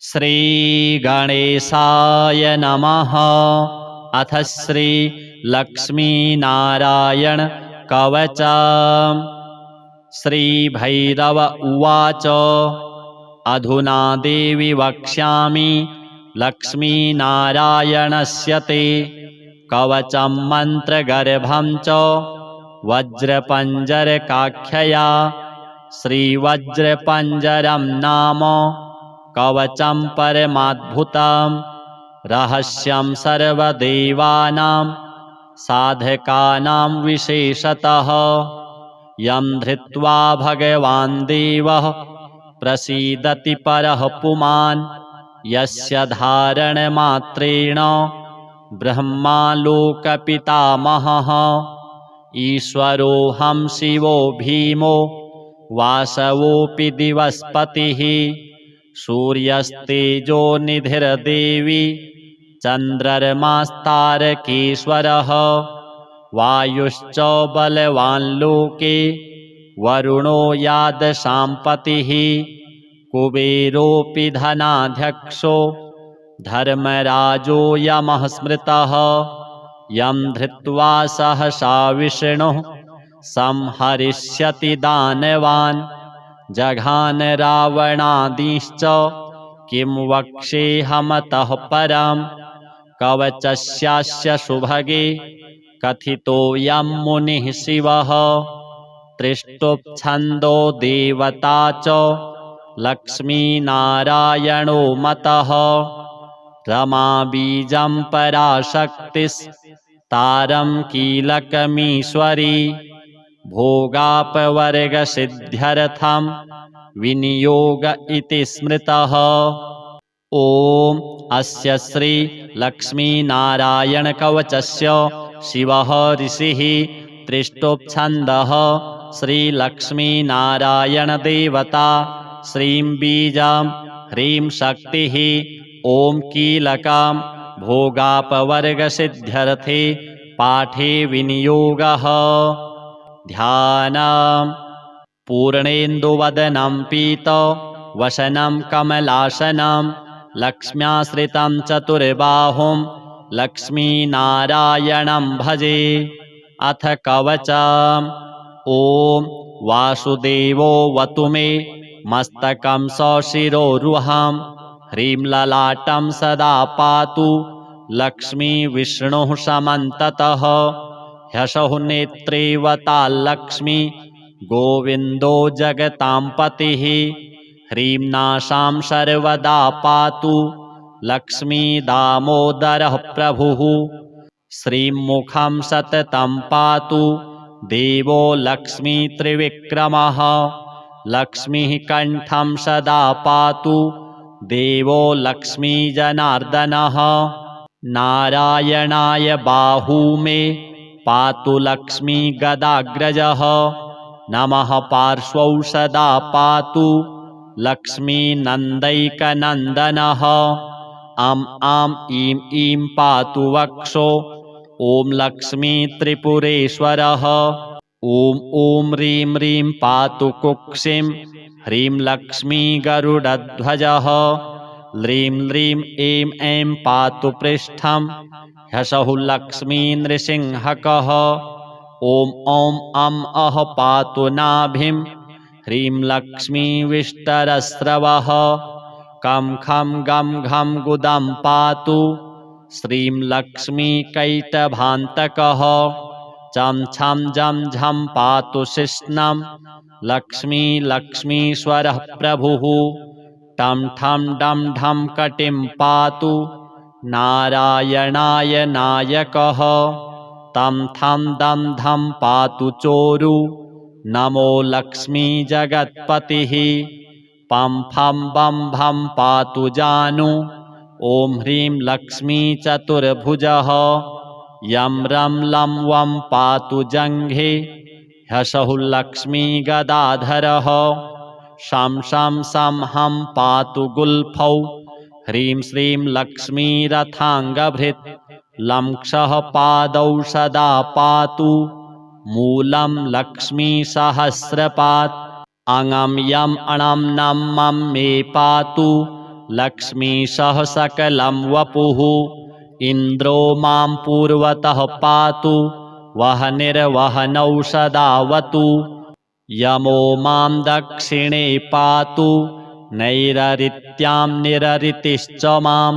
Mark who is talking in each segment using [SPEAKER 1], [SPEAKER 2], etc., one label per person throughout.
[SPEAKER 1] श्रीगणेशाय नमः। अथ श्रीलक्ष्मीनारायण कवचम्। श्रीभैरव उवाच। अधुना देवि वक्ष्यामि लक्ष्मीनारायणस्य ते कवचं मन्त्रगर्भं च वज्रपञ्जरकाख्यया। श्रीवज्रपञ्जरं नाम कवचं परमाद्भुतं रहस्यं सर्वदेवानां साधकानां विशेषतः। यं धृत्वा भगवान् देवः प्रसीदति परः पुमान्। यस्य धारणमात्रेण ब्रह्मा लोकपितामहः। ईश्वरोऽहं शिवो भीमो वासवोऽपि दिवस्पतिः। सूर्यस्तेजो निधिर्देवी चन्द्रमास्तारकेश्वरः। वायुश्च बलवान् लोके वरुणो यादशाम्पतिः। कुबेरोऽपि धनाध्यक्षो धर्मराजो यमः स्मृतः। यं धृत्वा सहसा विष्णुः संहरिष्यति दानवान्। जघान रावणादिश्च किं वक्ष्येऽहमतः परम्। कवचस्यास्य सुभगे कथितोऽयं मुनिः शिवः। त्रिष्टुप्छन्दो देवता च लक्ष्मीनारायणो मतः। रमा बीजं पराशक्तिस्तारं कीलकमीश्वरी। भोगापवर्गसिद्ध्यर्थं विनियोग इति स्मृतः। ॐ अस्य श्री लक्ष्मीनारायणकवचस्य शिवः ऋषिः त्रिष्टुप्छन्दः श्रीलक्ष्मीनारायणदेवता। श्रीं बीजं ह्रीं शक्तिः ॐ कीलकं भोगापवर्गसिद्ध्यर्थे पाठे विनियोगः। ध्यानम्। पूर्णेन्दुवदनं पीतवसनं कमलासनं लक्ष्म्याश्रितं चतुर्बाहुं लक्ष्मीनारायणं भजे। अथ कवचम्। ॐ वासुदेवो वतु मे मस्तकं सशिरोरुहं। ह्रीं ललाटं सदा पातु लक्ष्मीविष्णुः समन्ततः। ह्यसौ नेत्रेवताल्लक्ष्मी गोविन्दो जगतां पतिः। ह्रीं नासां सर्वदा पातु लक्ष्मीदामोदरः प्रभुः। श्रीं मुखं सततं पातु देवो लक्ष्मीत्रिविक्रमः। लक्ष्मीः कण्ठं सदा पातु देवो लक्ष्मीजनार्दनः। नारायणाय बाहू मे पातु लक्ष्मीगदाग्रजः। नमः पार्श्वौ सदा पातु लक्ष्मीनन्दैकनन्दनः। अं आं ईं ईं पातु वक्षो ॐ लक्ष्मीत्रिपुरेश्वरः। ॐ ॐ ह्रीं ह्रीं पातु कुक्षिं ह्रीं लक्ष्मीगरुडध्वजः। ह्रीं ह्रीं ऐं ऐं पातु पृष्ठं ह्सौः लक्ष्मीनृसिंहकः। ॐ ॐ अं अः पातु नाभिं ह्रीं लक्ष्मीविष्टरस्रवः। कं खं गं घं गुदं पातु श्रीं लक्ष्मीकैटभान्तकः। चं छं जं झं पातु शिश्नं लक्ष्मीश्वरः प्रभुः। टं ठं डं ढं कटिं पातु नारायणाय नायकः। तं थं दं धं पातु चोरु नमो लक्ष्मीजगत्पतिः। पं फं बं भं पातु जानु ॐ ह्रीं लक्ष्मीचतुर्भुजः। यं रं लं वं पातु जङ्घे ह्सौः लक्ष्मीगदाधरः। शं शं सं हं पातु गुल्फौ ह्रीं श्रीं लक्ष्मीरथाङ्गभृत्। लं क्षः पादौ सदा पातु मूलं लक्ष्मीसहस्रपात्। अङं यं अणं नं मं मे पातु लक्ष्मीशः सकलं वपुः इन्द्रो मां पूर्वतः पातु वह्निर्वह्नौ सदावतु यमो मां दक्षिणे पातु नैररित्यां निररितिश्च मां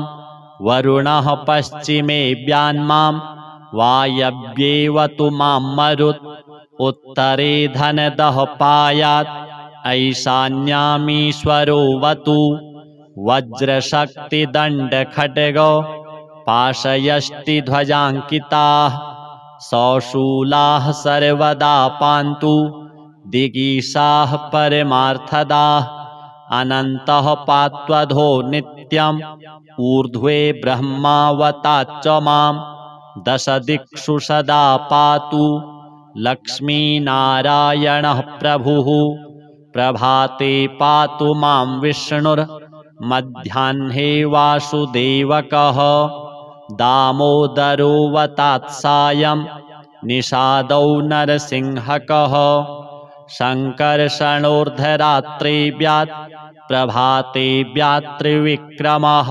[SPEAKER 1] वरुणः पश्चिमे व्यान्मां वायव्येवतु मां मरुत् उत्तरे धनदः पायात् ऐशान्यामीश्वरोऽवतु वज्रशक्तिदण्डखड्गो पाशयष्टिध्वजाङ्किताः सौशूलाः सर्वदा पान्तु दिगीषाः परमार्थदाः अनन्तः पात्वधो नित्यम् ऊर्ध्वे ब्रह्मावताच्च मां दशदिक्षु सदा पातु लक्ष्मीनारायणः प्रभुः प्रभाते पातु मां विष्णुर्मध्याह्ने वासुदेवकः दामोदरोऽवतात् सायं निषादौ नरसिंहकः शङ्कर्षणोर्धरात्रिव्यात् प्रभाते व्यात्रिविक्रमः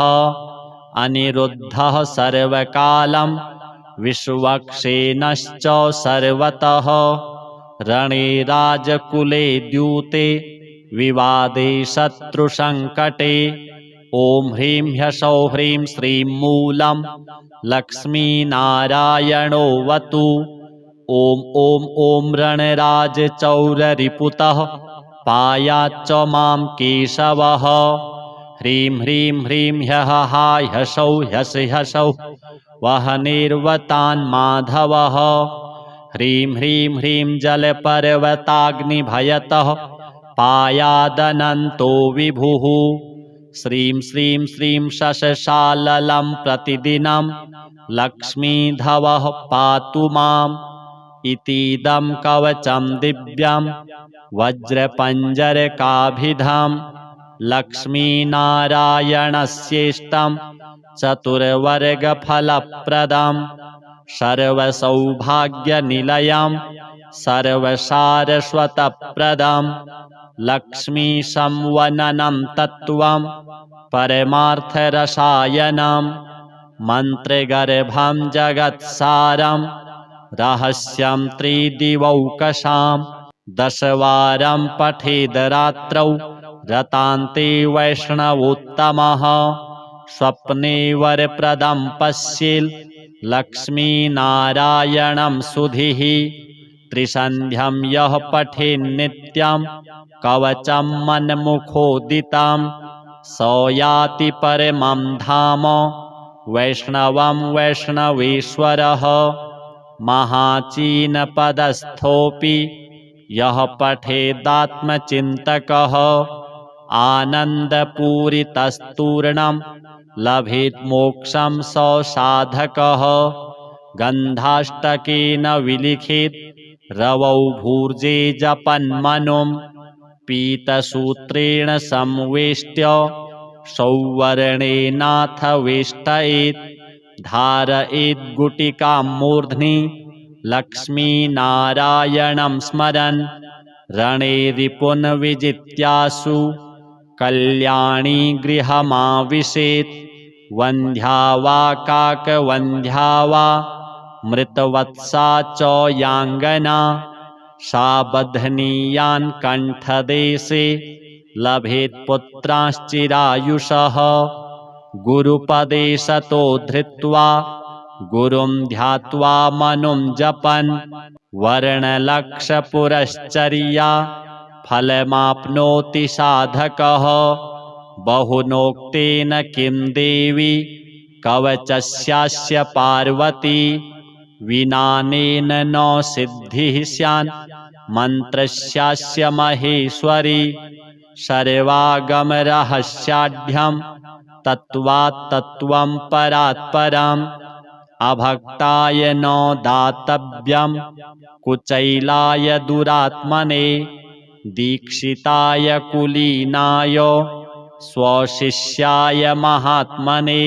[SPEAKER 1] अनिरुद्धः सर्वकालं विश्वक्सेनश्च सर्वतः रणे राजकुले द्यूते विवादे शत्रुसङ्कटे ॐ ह्रीं ह्सौः ह्रीं श्रीं मूलं लक्ष्मीनारायणोऽवतु ॐ ॐ ॐ रणराजचौररिपुतः पायाच्च मां केशवः ह्रीं ह्रीं ह्रीं ह्यः हाय ह्सौः ह्यस् ह्सौः वह्निर्वतान् माधवः ह्रीं ह्रीं ह्रीं जलपर्वताग्निभयतः पायादनन्तो विभुः श्रीं श्रीं श्रीं शशशाललं प्रतिदिनं लक्ष्मीधवः पातु माम् इतीदं कवचं दिव्यं वज्रपञ्जरकाभिधं लक्ष्मीनारायणस्येष्टं चतुर्वर्गफलप्रदं सर्वसौभाग्यनिलयं सर्वसारस्वतप्रदं लक्ष्मीसंवननं तत्त्वं परमार्थरसायनं मन्त्रगर्भं जगत्सारं रहस्यं त्रिदिवौकसां दशवारं पठेद् रात्रौ रतान्ते वैष्णवोत्तमः स्वप्ने वरप्रदं पश्येल् लक्ष्मीनारायणं सुधीः त्रिसन्ध्यं यः पठेन्नित्यं कवचं मन्मुखोदितं स याति परमं धाम वैष्णवं वैष्णवेश्वरः महाचीनपदस्थोऽपि यः पठेदात्मचिन्तकः आनन्दपूरितस्तूर्णं लभेत् मोक्षं स साधकः गन्धाष्टकेन विलिखेत् रवौ भूर्जे जपन्मनुं पीतसूत्रेण संवेष्ट्य सौवर्णेनाथ वेष्टयेत् धारयेत् गुटिकां मूर्ध्नि लक्ष्मीनारायणं स्मरन् रणे रिपुन् विजित्यासु कल्याणी गृहमाविशेत् वन्ध्या वा काकवन्ध्या वा मृतवत्सा च याङ्गना सा बध्नीयान् कण्ठदेशे लभेत् पुत्रांश्चिरायुषः गुरुपदे सतो धृत्वा गुरुं ध्यात्वा मनुं जपन् वर्णलक्षपुरश्चर्या फलमाप्नोति साधकः बहुनोक्तेन किं देवी कवचस्यास्य पार्वती विनानेन न सिद्धिः स्यान् मन्त्रस्यास्य महेश्वरी सर्वागमरहस्याढ्यं तत्त्वात् तत्त्वं परात् परम् अभक्ताय न दातव्यं कुचैलाय दुरात्मने दीक्षिताय कुलीनाय स्वशिष्याय महात्मने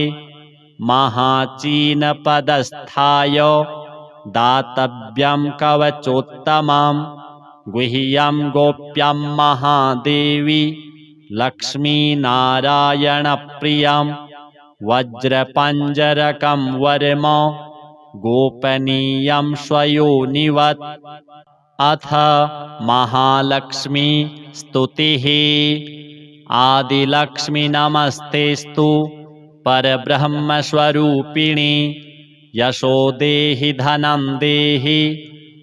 [SPEAKER 1] महाचीनपदस्थाय दातव्यं कवचोत्तमं गुह्यं गोप्यं महादेवी लक्ष्मीनारायणप्रियं वज्रपञ्जरकं वर्म गोपनीयं स्वयोनिवत्। अथ महालक्ष्मी स्तुतिः। आदिलक्ष्मी नमस्तेस्तु परब्रह्मस्वरूपिणी यशो देहि धनं देहि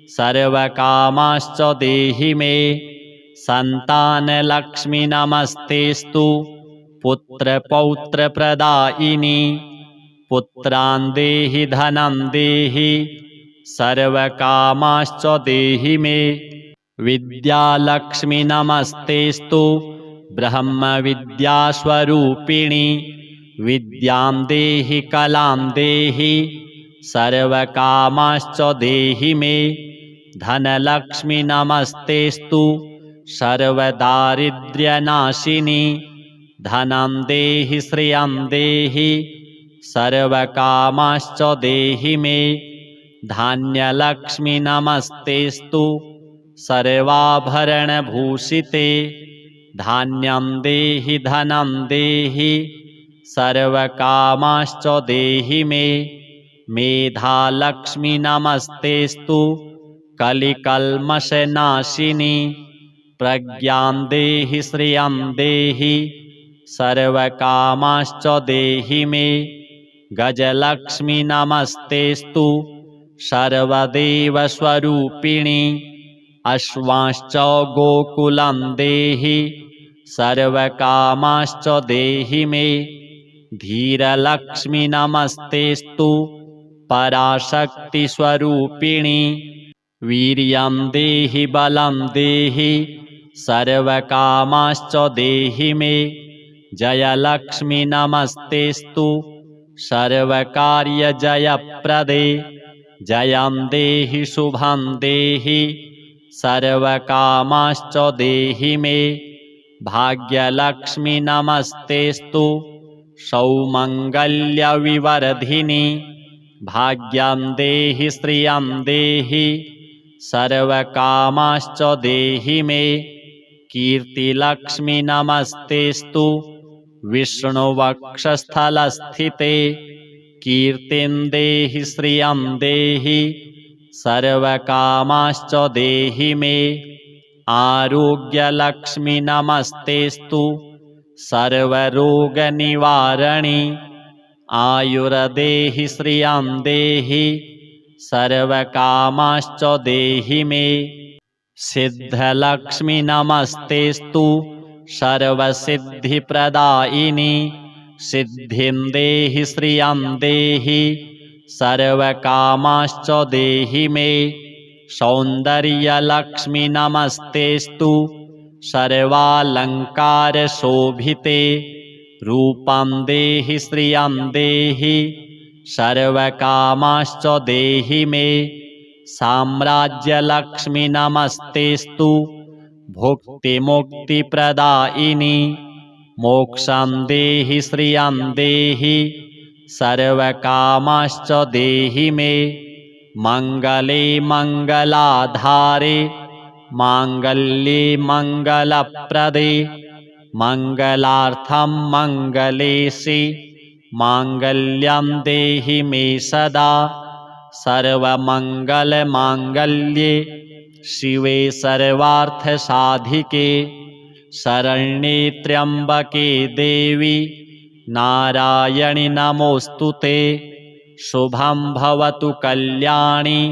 [SPEAKER 1] सर्वकामाश्च देहि मे। संतानलक्ष्मी नमस्तेस्तु पुत्रपौत्रप्रदायिनी पुत्रान् देहि धनं देहि सर्वकामाश्च देहि मे। विद्यालक्ष्मी नमस्तेस्तु ब्रह्मविद्यास्वरूपिणी विद्यां देहि कलां देहि सर्वकामाश्च देहि मे। धनलक्ष्मी नमस्तेस्तु सर्वदारिद्र्यनाशिनी धनं देहि श्रियं देहि सर्वकामाश्च देहि मे। धान्यलक्ष्मी नमस्तेस्तु सर्वाभरणभूषिते धान्यं देहि धनं देहि सर्वकामाश्च देहि मे। मेधालक्ष्मी नमस्तेस्तु कलिकल्मषनाशिनी प्रज्ञां देहि श्रियं देहि सर्वकामाश्च देहि मे। गजलक्ष्मी नमस्तेस्तु सर्वदेवस्वरूपिणी अश्वांश्च गोकुलं देहि सर्वकामाश्च देहि मे। धीरलक्ष्मी नमस्तेस्तु पराशक्तिस्वरूपिणी वीर्यं देहि बलं देहि सर्वकामाश्च देहि मे। जयलक्ष्मी नमस्तेस्तु सर्वकार्यजयप्रदे जयं देहि शुभं देहि सर्वकामाश्च देहि मे। भाग्यलक्ष्मी नमस्तेस्तु सौमङ्गल्यविवर्धिनी भाग्यं देहि श्रियं देहि सर्वकामाश्च देहि मे। कीर्तिलक्ष्मी नमस्तेस्तु विष्णुवक्षस्थलस्थिते कीर्तिं देहि श्रियं देहि सर्वकामाश्च देहि मे। आरोग्यलक्ष्मी नमस्तेस्तु सर्वरोगनिवारिणी आयुर्देहि श्रियं देहि सर्वकामाश्च देहि मे। सिद्धलक्ष्मी नमस्तेस्तु सर्वसिद्धिप्रदायिनी सिद्धिं देहि श्रियं देहि सर्वकामाश्च देहि मे। सौन्दर्यलक्ष्मी नमस्तेस्तु सर्वालङ्कारशोभिते रूपं देहि श्रियं देहि सर्वकामाश्च देहि मे। साम्राज्यलक्ष्मी नमस्तेस्तु भुक्तिमुक्तिप्रदायिनी मोक्षं देहि श्रियं देहि सर्वकामाश्च देहि मे। मङ्गले मङ्गलाधारे माङ्गल्ये मङ्गलप्रदे मङ्गलार्थं मङ्गलेशि माङ्गल्यं देहि मे सदा। सर्वमङ्गलमाङ्गल्ये शिवे सर्वार्थसाधिके शरण्ये त्र्यम्बके देवी नारायणि नमोऽस्तुते। शुभं भवतु कल्याणी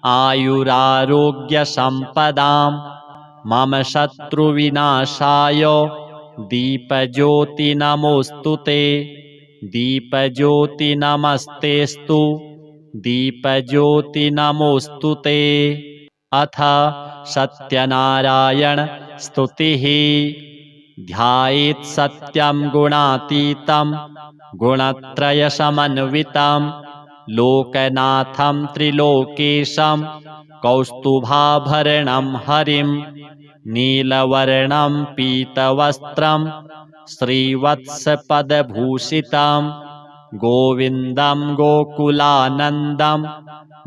[SPEAKER 1] आयुरारोग्यसम्पदां मम शत्रुविनाशाय दीपज्योति नमोऽस्तुते। दीपज्योति नमस्तेस्तु दीपज्योति नमोऽस्तुते। अथ सत्यनारायण स्तुतिः। ध्यायेत् सत्यं गुणातीतं गुणत्रयसमन्वितं लोकनाथं त्रिलोकेशं कौस्तुभाभरणं हरिं नीलवर्णं पीतवस्त्रं श्रीवत्सपदभूषितं गोविन्दं गोकुलानन्दं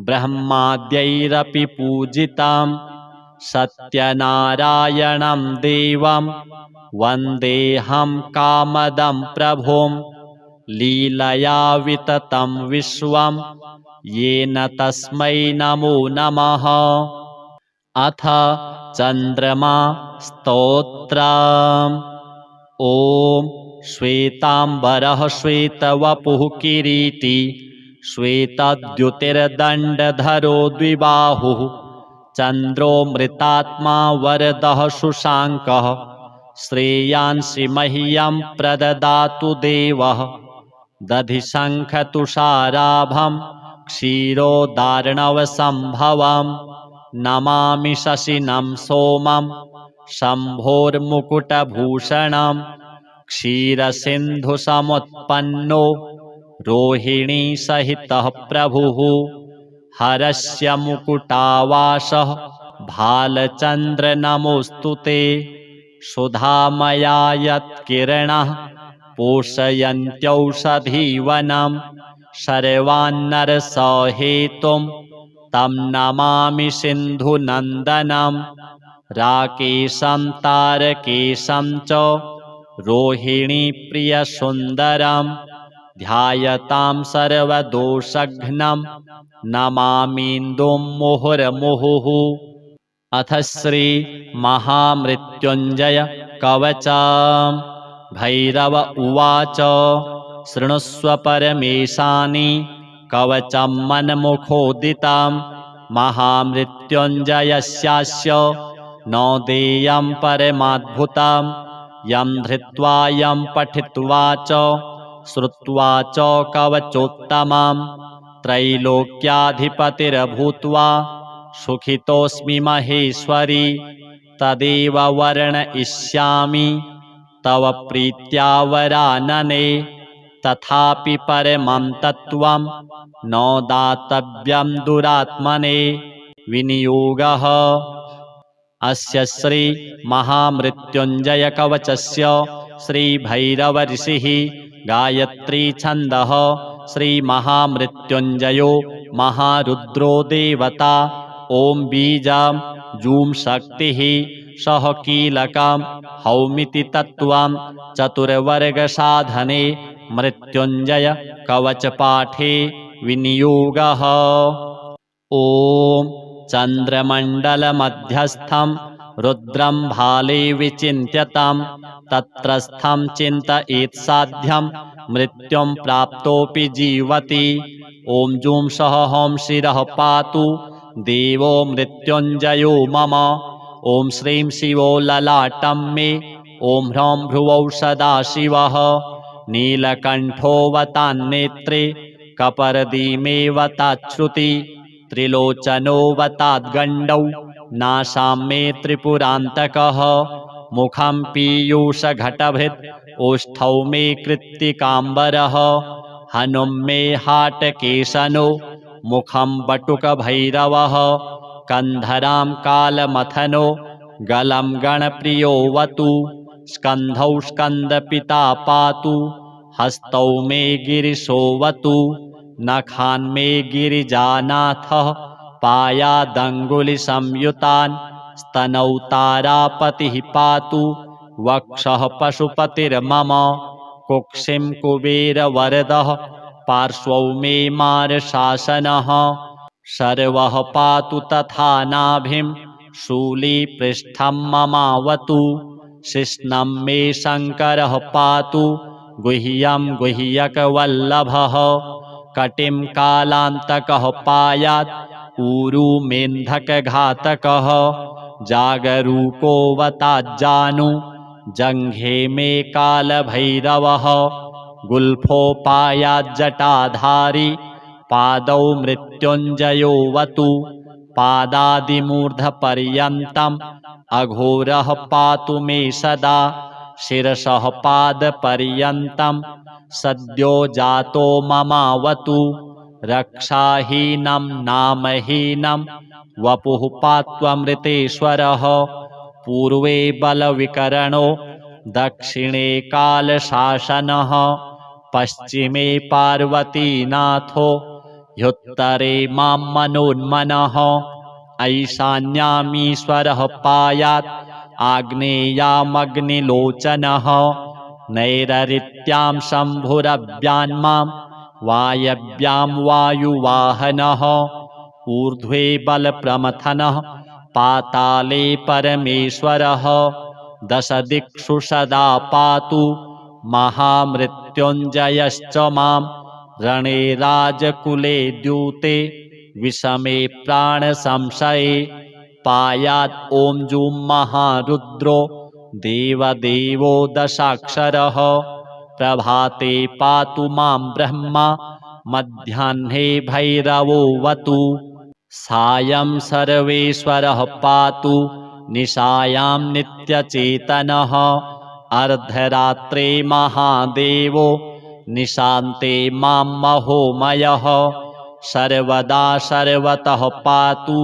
[SPEAKER 1] ब्रह्माद्यैरपि पूजितं सत्यनारायणं देवं वन्देऽहं कामदं प्रभुं लीलया विततं विश्वं येन तस्मै नमो नमः। अथ चन्द्रमा स्तोत्रम्। ॐ श्वेताम्बरः श्वेतवपुः किरीटी श्वेतद्युतिर्दण्डधरो द्विबाहुः चन्द्रो मृतात्मा वरदः शुशाङ्कः श्रेयांसि मह्यं प्रददातु देवः। दधिशङ्खतुषाराभं क्षीरोदार्णवसम्भवं नमामि शशिनं सोमं शम्भोर्मुकुटभूषणं क्षीरसिन्धुसमुत्पन्नो रोहिणीसहितः प्रभुः हरस्य मुकुटावासः भालचन्द्र नमोऽस्तु ते। सुधामया यत्किरणः पोषयन्त्यौषधीवनं सर्वान्नरसहेतुं तं नमामि सिन्धुनन्दनं। राकेशं तारकेशं च रोहिणीप्रियसुन्दरं ध्यायतां सर्वदोषघ्नं नमामीन्दुं मुहुर्मुहुः। अथ श्री महामृत्युञ्जय कवचम्। भैरव उवाच शृणुष्व परमेशानि कवचं मन्मुखोदितं महामृत्युञ्जयस्यास्य न देयं परमाद्भुतं यं धृत्वा यं पठित्वा च श्रुत्वा च कवचोत्तमं त्रैलोक्याधिपतिर्भूत्वा सुखितोऽस्मि महेश्वरी तदेव वर्णयिष्यामि तव प्रीत्या वरानने। तथापि परमं तत्त्वं न दातव्यं दुरात्मने विनियोगः। अस्य श्री महामृत्युञ्जय कवचस्य श्री भैरव ऋषिः गायत्री छन्दः श्री महामृत्युञ्जयो महारुद्रो देवता। ॐ बीजं जूं शक्तिः सह कीलकं हौमिति तत्त्वं चतुर्वर्गसाधने मृत्युञ्जय कवचपाठे विनियोगः। ॐ चन्द्रमण्डलमध्यस्थं रुद्रं भाले विचिन्त्यतं तत्रस्थं चिन्तयेत् साध्यं मृत्युं प्राप्तोऽपि जीवति। ॐ जूं सह हं शिरः पातु देवो मृत्युञ्जयो मम। ॐ श्रीं शिवो ललाटं मे ॐ ह्रौं भ्रुवौ सदाशिवः नीलकण्ठोऽवतान्नेत्रे कपर्दीमेवताच्छ्रुति त्रिलोचनोऽवताद्गण्डौ नासां मे त्रिपुरान्तकः मुखं पीयूषघटभृत् ओष्ठौ मे कृत्तिकाम्बरः हनुं मे हाटकेशनो मुखं बटुकभैरवः कन्धरां कालमथनो गलं गणप्रियोऽवतु स्कन्धौ स्कन्दपिता पातु हस्तौ मे गिरिशोऽवतु नखान् मे गिरिजानाथः पायादङ्गुलिसंयुतान् स्तनौ तारापतिः पातु वक्षः पशुपतिर्मम कुक्षिं कुबेरवरदः पार्श्वौ मे मारशासनः सर्वः पातु तथा नाभिं शूलीपृष्ठं ममावतु शिश्नं मे शङ्करः पातु गुह्यं गुह्यकवल्लभः कटिं कालान्तकः पायात् ऊरुमेन्धकघातकः जागरूकोऽवताज्जानु जङ्घे मे कालभैरवः गुल्फोपायाज्जटाधारी पादौ मृत्युञ्जयोऽवतु पादादिमूर्धपर्यन्तम् अघोरः पातु मे सदा शिरसः पादपर्यन्तं सद्यो जातो ममावतु रक्षाहीनं नामहीनं वपुः पात्वमृतेश्वरः पूर्वे बलविकरणो दक्षिणे कालशासनः पश्चिमे पार्वतीनाथो ह्युत्तरे मां मनोन्मनः ऐशान्यामीश्वरः पायात् आग्नेयामग्निलोचनः नैररित्यां शम्भुरव्यान्मां वायव्यां वायुवाहनः ऊर्ध्वे बलप्रमथनः पाताले परमेश्वरः दशदिक्षु सदा पातु महामृत्युञ्जयश्च मां रणे राजकुले द्यूते विषमे प्राणसंशये पायात् ॐ जूं महारुद्रो देवदेवो दशाक्षरः प्रभाते पातु मां ब्रह्मा मध्याह्ने भैरवोऽवतु सायं सर्वेश्वरः पातु निशायां नित्यचेतनः अर्धरात्रे महादेवो निशान्ते मां महोमयः सर्वदा सर्वतः पातु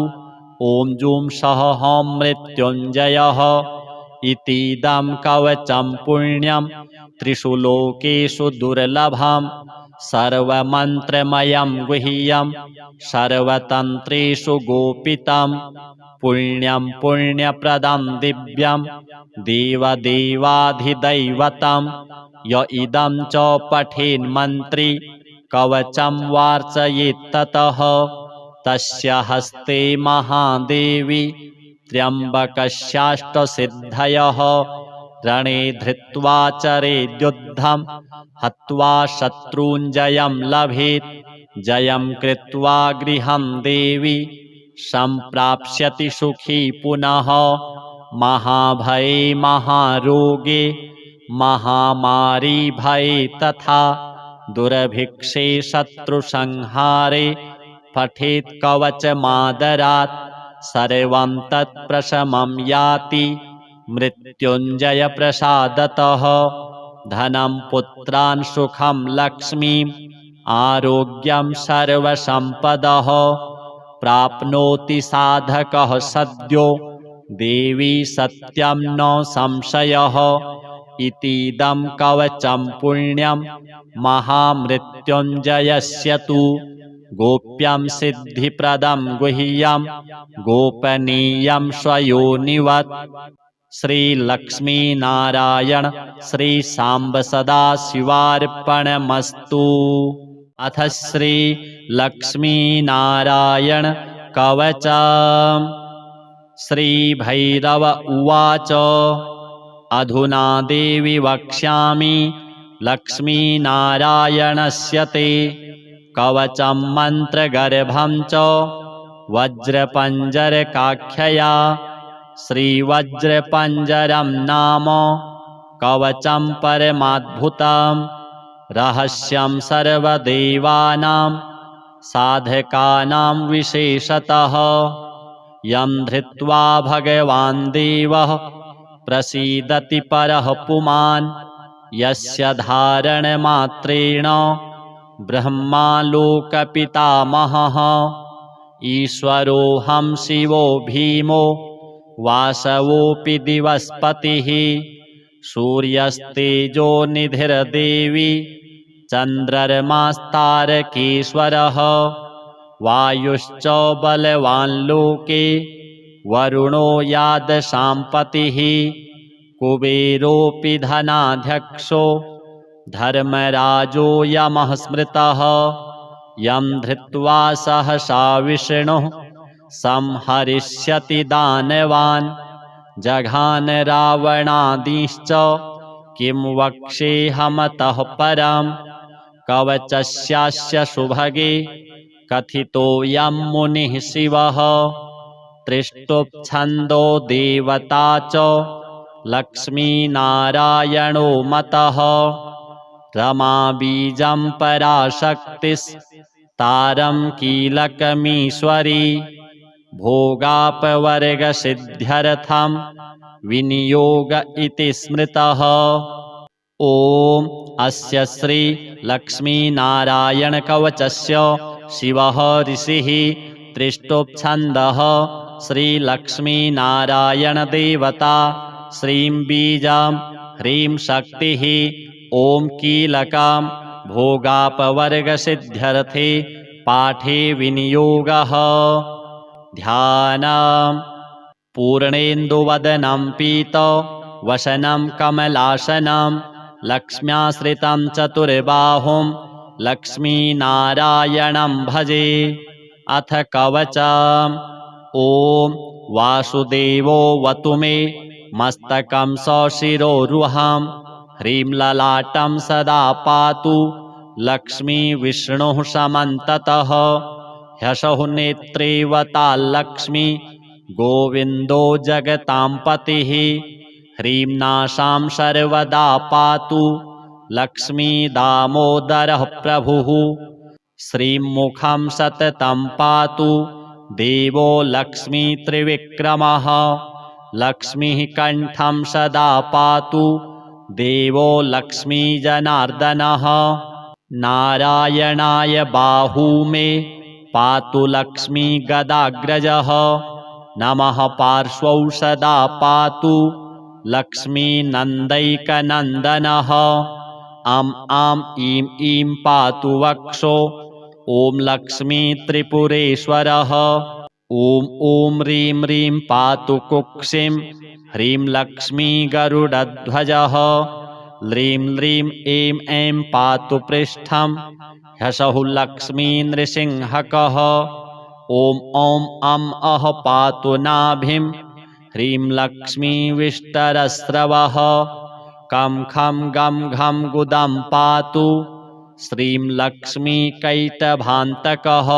[SPEAKER 1] ॐ जूं सः हौं मृत्युञ्जयः इतीदं कवचं पुण्यं त्रिषु लोकेषु दुर्लभं सर्वमन्त्रमयं गुह्यं सर्वतन्त्रेषु गोपितं पुण्यं पुण्यप्रदं दिव्यं देवदेवाधिदैवतं य इदं च पठेन्मन्त्री कवचं वार्चयेत्ततः तस्य हस्ते महादेवी त्र्यम्बकस्याष्टसिद्धयः रणे धृत्वा चरेद्युद्धं हत्वा शत्रूञ्जयं लभेत् जयं कृत्वा गृहं देवी सम्प्राप्स्यति सुखी पुनः महाभये महारोगे महामारी भये तथा दुर्भिक्षे शत्रुसंहारे पठेत् कवचमादरात् सर्वं तत्प्रशमं याति मृत्युञ्जयप्रसादतः धनं पुत्रान् सुखं लक्ष्मीम् आरोग्यं सर्वसम्पदः प्राप्नोति साधकः सद्यो देवी सत्यं न संशयः इतीदं कवचं पुण्यं महामृत्युञ्जयस्य तु गोप्यं सिद्धिप्रदं गुह्यं गोपनीयं स्वयोनिवत् श्रीलक्ष्मीनारायण श्रीसाम्ब सदाशिवार्पणमस्तु। अथ श्रीलक्ष्मीनारायण कवचम्। श्रीभैरव उवाच अधुना देवि वक्ष्यामि लक्ष्मीनारायणस्य ते कवचं मन्त्रगर्भं च वज्रपञ्जरकाख्यया श्रीवज्रपञ्जरं नाम कवचं परमाद्भुतं रहस्यं सर्वदेवानां साधकानां विशेषतः यं धृत्वा भगवान् देवः प्रसीदति परः पुमान् यस्य धारणमात्रेण ब्रह्मा लोकपितामहः ईश्वरोऽहं शिवो भीमो वासवोऽपि दिवस्पतिः सूर्यस्तेजो निधिर्देवी चन्द्रमास्तारकेश्वरः वायुश्च बलवान् लोके वरुणो यादशाम्पतिः कुबेरोऽपि धनाध्यक्षो धर्मराजो यमः स्मृतः यं धृत्वा सहसा विष्णुः संहरिष्यति दानवान् जघान रावणादिश्च किं वक्ष्येऽहमतः परं कवचस्यास्य सुभगे कथितोऽयं मुनिः शिवः त्रिष्टुप्छन्दो देवता च लक्ष्मीनारायणो मतः रमा बीजं पराशक्तिस्तारं कीलकमीश्वरी भोगापवर्गसिद्ध्यर्थं विनियोग इति स्मृतः। ॐ अस्य श्री लक्ष्मीनारायणकवचस्य शिवः ऋषिः त्रिष्टुप्छन्दः श्रीलक्ष्मीनारायणदेवता श्रीं बीजं ह्रीं शक्तिः ॐ कीलकं भोगापवर्गसिद्ध्यर्थे पाठे विनियोगः। ध्यानम् पूर्णेन्दुवदनं पीतवसनं कमलासनं लक्ष्म्याश्रितं चतुर्बाहुं लक्ष्मीनारायणं भजे। अथ कवचम्। ॐ वासुदेवोऽवतु मे मस्तकं सशिरोरुहं। ह्रीं ललाटं सदा पातु लक्ष्मीविष्णुः समन्ततः। ह्सौः नेत्रे वताल्लक्ष्मी गोविन्दो जगतां पतिः। ह्रीं नासां सर्वदा पातु लक्ष्मीदामोदरः प्रभुः। श्रीं मुखं सततं पातु देवो लक्ष्मीत्रिविक्रमः। लक्ष्मीः कण्ठं सदा पातु देवो लक्ष्मीजनार्दनः। नारायणाय बाहू मे पातु लक्ष्मीगदाग्रजः। नमः पार्श्वौ सदा पातु लक्ष्मीनन्दैकनन्दनः। अं आं ईं ईं पातु वक्षो ॐ लक्ष्मीत्रिपुरेश्वरः। ॐ ॐ ह्रीं ह्रीं पातु कुक्षिं ह्रीं लक्ष्मीगरुडध्वजः। ह्रीं ह्रीं ऐं ऐं पातु पृष्ठं ह्सौः लक्ष्मीनृसिंहकः। ॐ ॐ अं अः पातु नाभिं ह्रीं लक्ष्मीविष्टरस्रवः। कं खं गं घं गुदं पातु श्रीं लक्ष्मीकैटभान्तकः।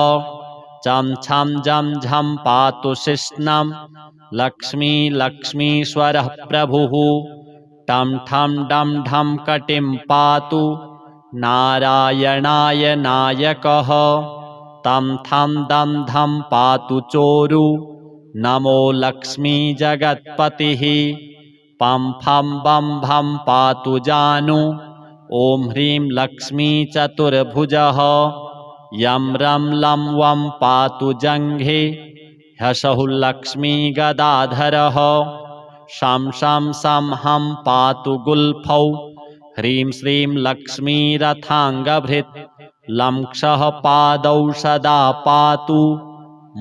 [SPEAKER 1] चं छं जं झं पातु शिश्नं लक्ष्मीश्वरः प्रभुः। टं ठं डं ढं कटिं पातु नारायणाय नायकः। तं थं दं धं पातु चोरु नमो लक्ष्मीजगत्पतिः। पं फं बं भं पातु जानु ॐ ह्रीं लक्ष्मीचतुर्भुजः। यं रं लं वं पातु जङ्घे ह्सौः लक्ष्मीगदाधरः। शं शं सं हं पातु गुल्फौ ह्रीं श्रीं लक्ष्मीरथाङ्गभृत्। लं क्षः पादौ सदा पातु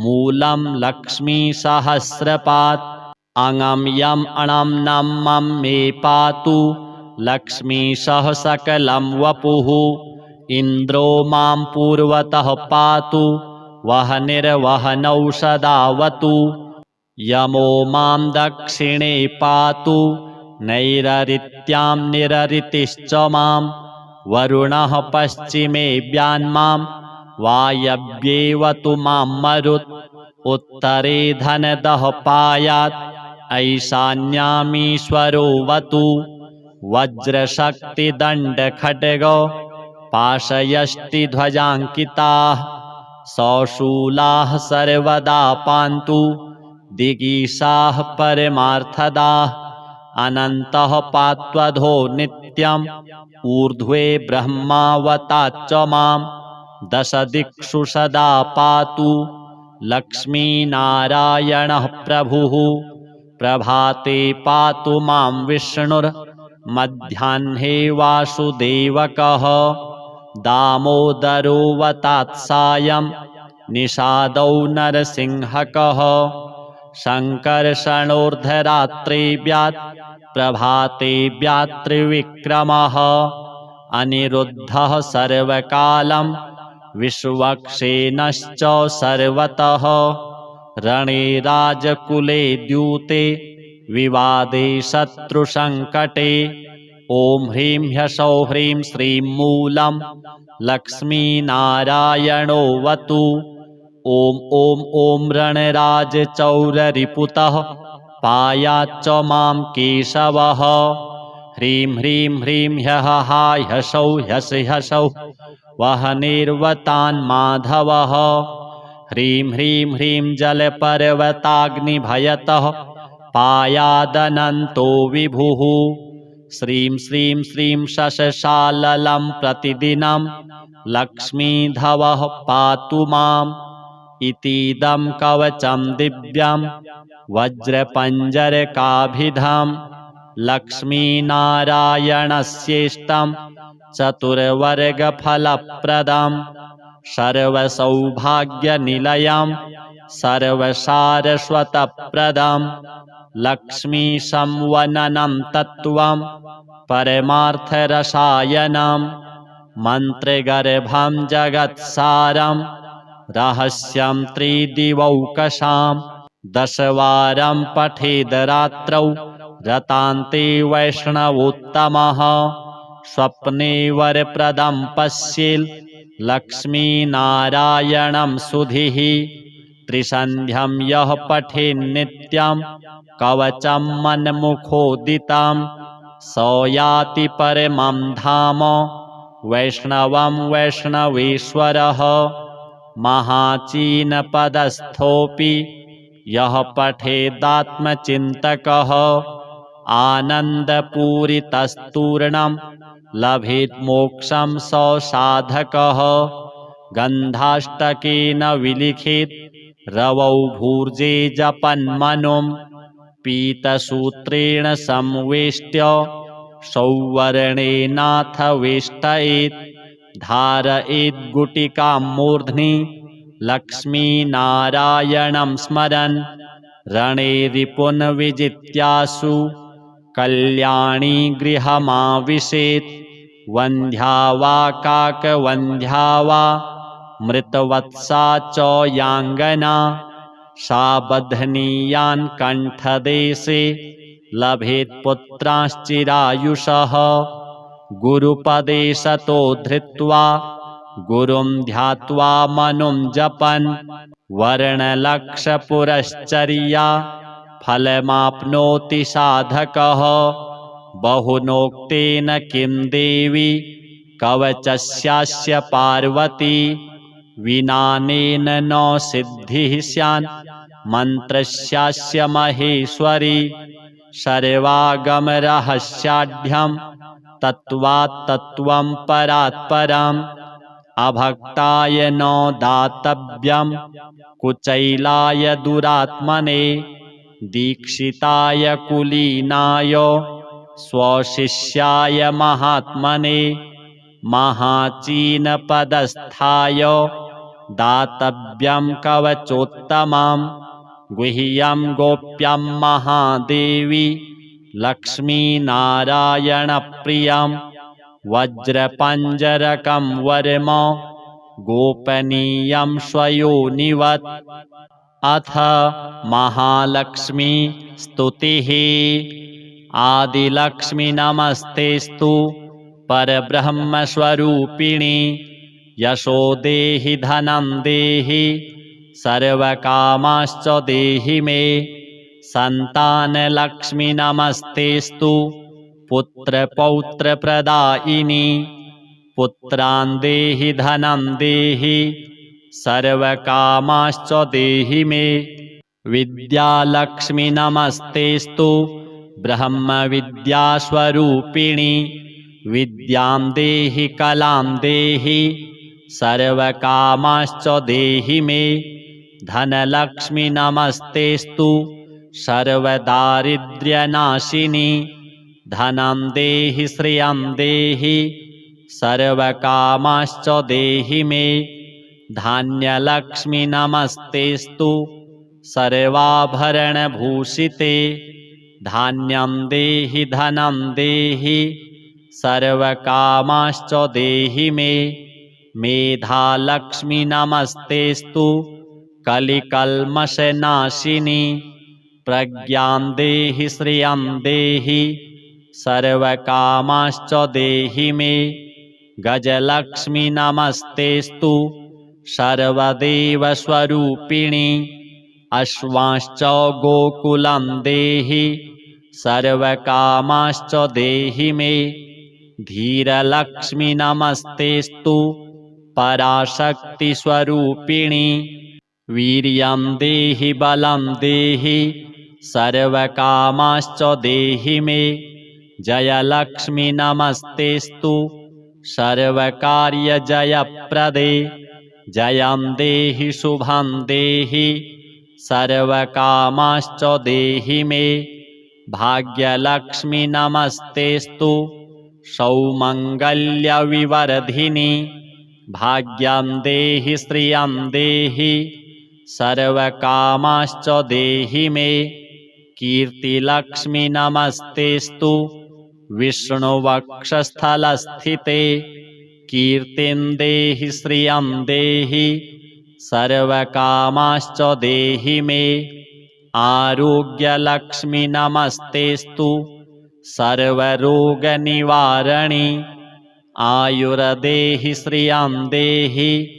[SPEAKER 1] मूलं लक्ष्मीसहस्रपात्। अङं यं अणं नं मं मे पातु लक्ष्मीशः सकलं वपुः। इन्द्रो मां पूर्वतः पातु वह्निर्वह्नौ सदावतु। यमो मां दक्षिणे पातु नैरृत्यां निरृतिश्च मां। वरुणः पश्चिमे व्यान्मां वायव्येवतु मां मरुत्। उत्तरे धनदः पायात् ऐशान्यामीश्वरोऽवतु। वज्रशक्तिदण्डखड्गो पाशयष्टिध्वजाङ्किताः सौशूलाः सर्वदा पान्तु दिगीषाः परमार्थदाः। अनन्तः पात्वधो नित्यम् ऊर्ध्वे ब्रह्मावताच्च मां। दशदिक्षु सदा पातु लक्ष्मीनारायणः प्रभुः। प्रभाते पातु मां विष्णुर्मध्याह्ने वासुदेवकः। दामोदरोऽवतात् सायं निषादौ नरसिंहकः। शङ्कर्षणोर्धरात्रेऽव्यात् प्रभाते व्यात्रिविक्रमः। अनिरुद्धः सर्वकालं विश्वक्सेनश्च सर्वतः। रणे राजकुले द्यूते विवादे शत्रुसङ्कटे। ॐ ह्रीं ह्सौः ह्रीं श्रीं मूलं लक्ष्मीनारायणोऽवतु। ॐ ॐ ॐ रणराजचौररिपुतः पायाच्च मां केशवः। ह्रीं ह्रीं ह्रीं ह्यः ह्सौः ह्सौः वह्निर्वतान् माधवः। ह्रीं ह्रीं ह्रीं जलपर्वताग्निभयतः पायादनन्तो विभुः। श्रीं श्रीं श्रीं शशशाललं प्रतिदिनं लक्ष्मीधवः पातु माम्। इतीदं कवचं दिव्यं वज्रपञ्जरकाभिधं लक्ष्मीनारायणस्येष्टं चतुर्वर्गफलप्रदं सर्वसौभाग्यनिलयं सर्वसारस्वतप्रदं लक्ष्मीशं वननं तत्त्वं परमार्थरसायनं मन्त्रगर्भं जगत्सारं रहस्यं त्रिदिवौकसां दशवारं पठेद् रात्रौ रतान्ते वैष्णवोत्तमः स्वप्ने वरप्रदं पश्येल् लक्ष्मीनारायणं सुधीः त्रिसन्ध्यं यः पठेन्नित्यं कवचं मन्मुखोदितं स याति परमं धाम वैष्णवं वैष्णवेश्वरः महाचीनपदस्थोऽपि यः पठेदात्मचिन्तकः आनन्दपूरितस्तूर्णं लभेत् मोक्षं स साधकः गन्धाष्टकेन विलिखेत् रवौ भूर्जे जपन्मनुं पीतसूत्रेण संवेष्ट्य सौवर्णेनाथ वेष्टयेत् धारयेत् गुटिकां मूर्ध्नि लक्ष्मीनारायणं स्मरन् रणे रिपुन् विजित्यासु कल्याणी गृहमाविशेत् वन्ध्या वा काकवन्ध्या वा मृतवत्सा च याङ्गना सा बध्नीयान् कण्ठदेशे लभेत् पुत्रांश्चिरायुषः गुरुपदे सतो धृत्वा गुरुं ध्यात्वा मनुं जपन् वर्णलक्षपुरश्चर्या फलमाप्नोति साधकः बहुनोक्तेन किं देवी कवचस्यास्य पार्वती विनानेन न सिद्धिः स्यान् मन्त्रस्यास्य महेश्वरी सर्वागमरहस्याढ्यं तत्त्वात् तत्त्वं परात् परम् अभक्ताय न दातव्यं कुचैलाय दुरात्मने दीक्षिताय कुलीनाय स्वशिष्याय महात्मने महाचीनपदस्थाय दातव्यं कवचोत्तमं गुह्यं गोप्यं महादेवी लक्ष्मीनारायणप्रियं वज्रपञ्जरकं वर्म गोपनीयं स्वयोनिवत् अथ महालक्ष्मी स्तुतिः आदिलक्ष्मी नमस्तेस्तु परब्रह्मस्वरूपिणी यशो देहि धनं देहि सर्वकामाश्च देहि मे सन्तानलक्ष्मी नमस्तेस्तु पुत्रपौत्रप्रदायिनी पुत्रान् देहि धनं देहि सर्वकामाश्च देहि मे विद्यालक्ष्मी नमस्तेस्तु ब्रह्मविद्यास्वरूपिणी विद्यां देहि कलां देहि सर्वकामाश्च देहि मे धनलक्ष्मी नमस्तेस्तु सर्वदारिद्र्यनाशिनी धनं देहि श्रियं देहि सर्वकामाश्च देहि मे धान्यलक्ष्मी नमस्तेस्तु सर्वाभरणभूषिते धान्यं देहि धनं देहि सर्वकामाश्च देहि मे मेधालक्ष्मी नमस्तेस्तु कलिकल्मषनाशिनी प्रज्ञां देहि श्रियं देहि सर्वकामाश्च देहि मे गजलक्ष्मी नमस्तेस्तु सर्वदेवस्वरूपिणी अश्वांश्च गोकुलं देहि सर्वकामाश्च देहि मे धीरलक्ष्मी नमस्तेस्तु पराशक्तिस्वरूपिणी वीर्यं देहि बलं देहि सर्वकामाश्च देहि मे जयलक्ष्मी नमस्तेस्तु सर्वकार्यजयप्रदे जयं देहि शुभं देहि सर्वकामाश्च देहि मे भाग्यलक्ष्मी नमस्तेस्तु सौमङ्गल्यविवर्धिनी भाग्यं देहि श्रियं देहि सर्वकामाश्च देहि मे। कीर्तिलक्ष्मी नमस्तेस्तु विष्णुवक्षस्थलस्थिते। कीर्तिं देहि श्रियं देहि सर्वकामाश्च देहि मे। आरोग्यलक्ष्मी नमस्तेस्तु सर्वरोगनिवारिणी। आयुर्देहि श्रियं देहि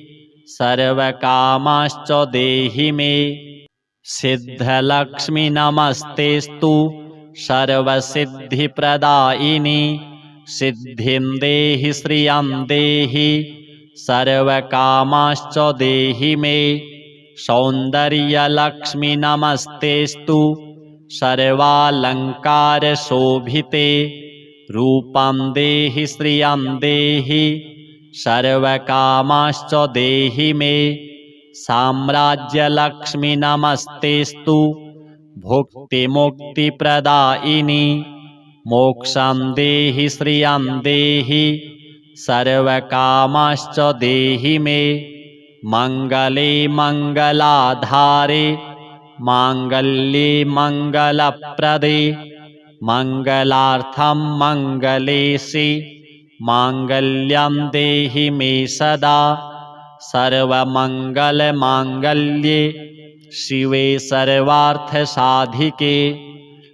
[SPEAKER 1] सर्वकामाश्च देहि मे। सिद्धलक्ष्मी नमस्तेस्तु सर्वसिद्धिप्रदायिनी। सिद्धिं देहि श्रियं देहि सर्वकामाश्च देहि मे। सौन्दर्यलक्ष्मी नमस्तेस्तु सर्वालङ्कारशोभिते। रूपं देहि श्रियं देहि सर्वकामाश्च देहि मे। साम्राज्यलक्ष्मी नमस्तेस्तु भुक्तिमुक्तिप्रदायिनी। मोक्षं देहि श्रियं देहि सर्वकामाश्च देहि मे। मङ्गले मङ्गलाधारे माङ्गल्ये मङ्गलप्रदे। मङ्गलार्थं मङ्गलेशे माङ्गल्यं देहि मे सदा। सर्वमङ्गलमाङ्गल्ये शिवे सर्वार्थसाधिके।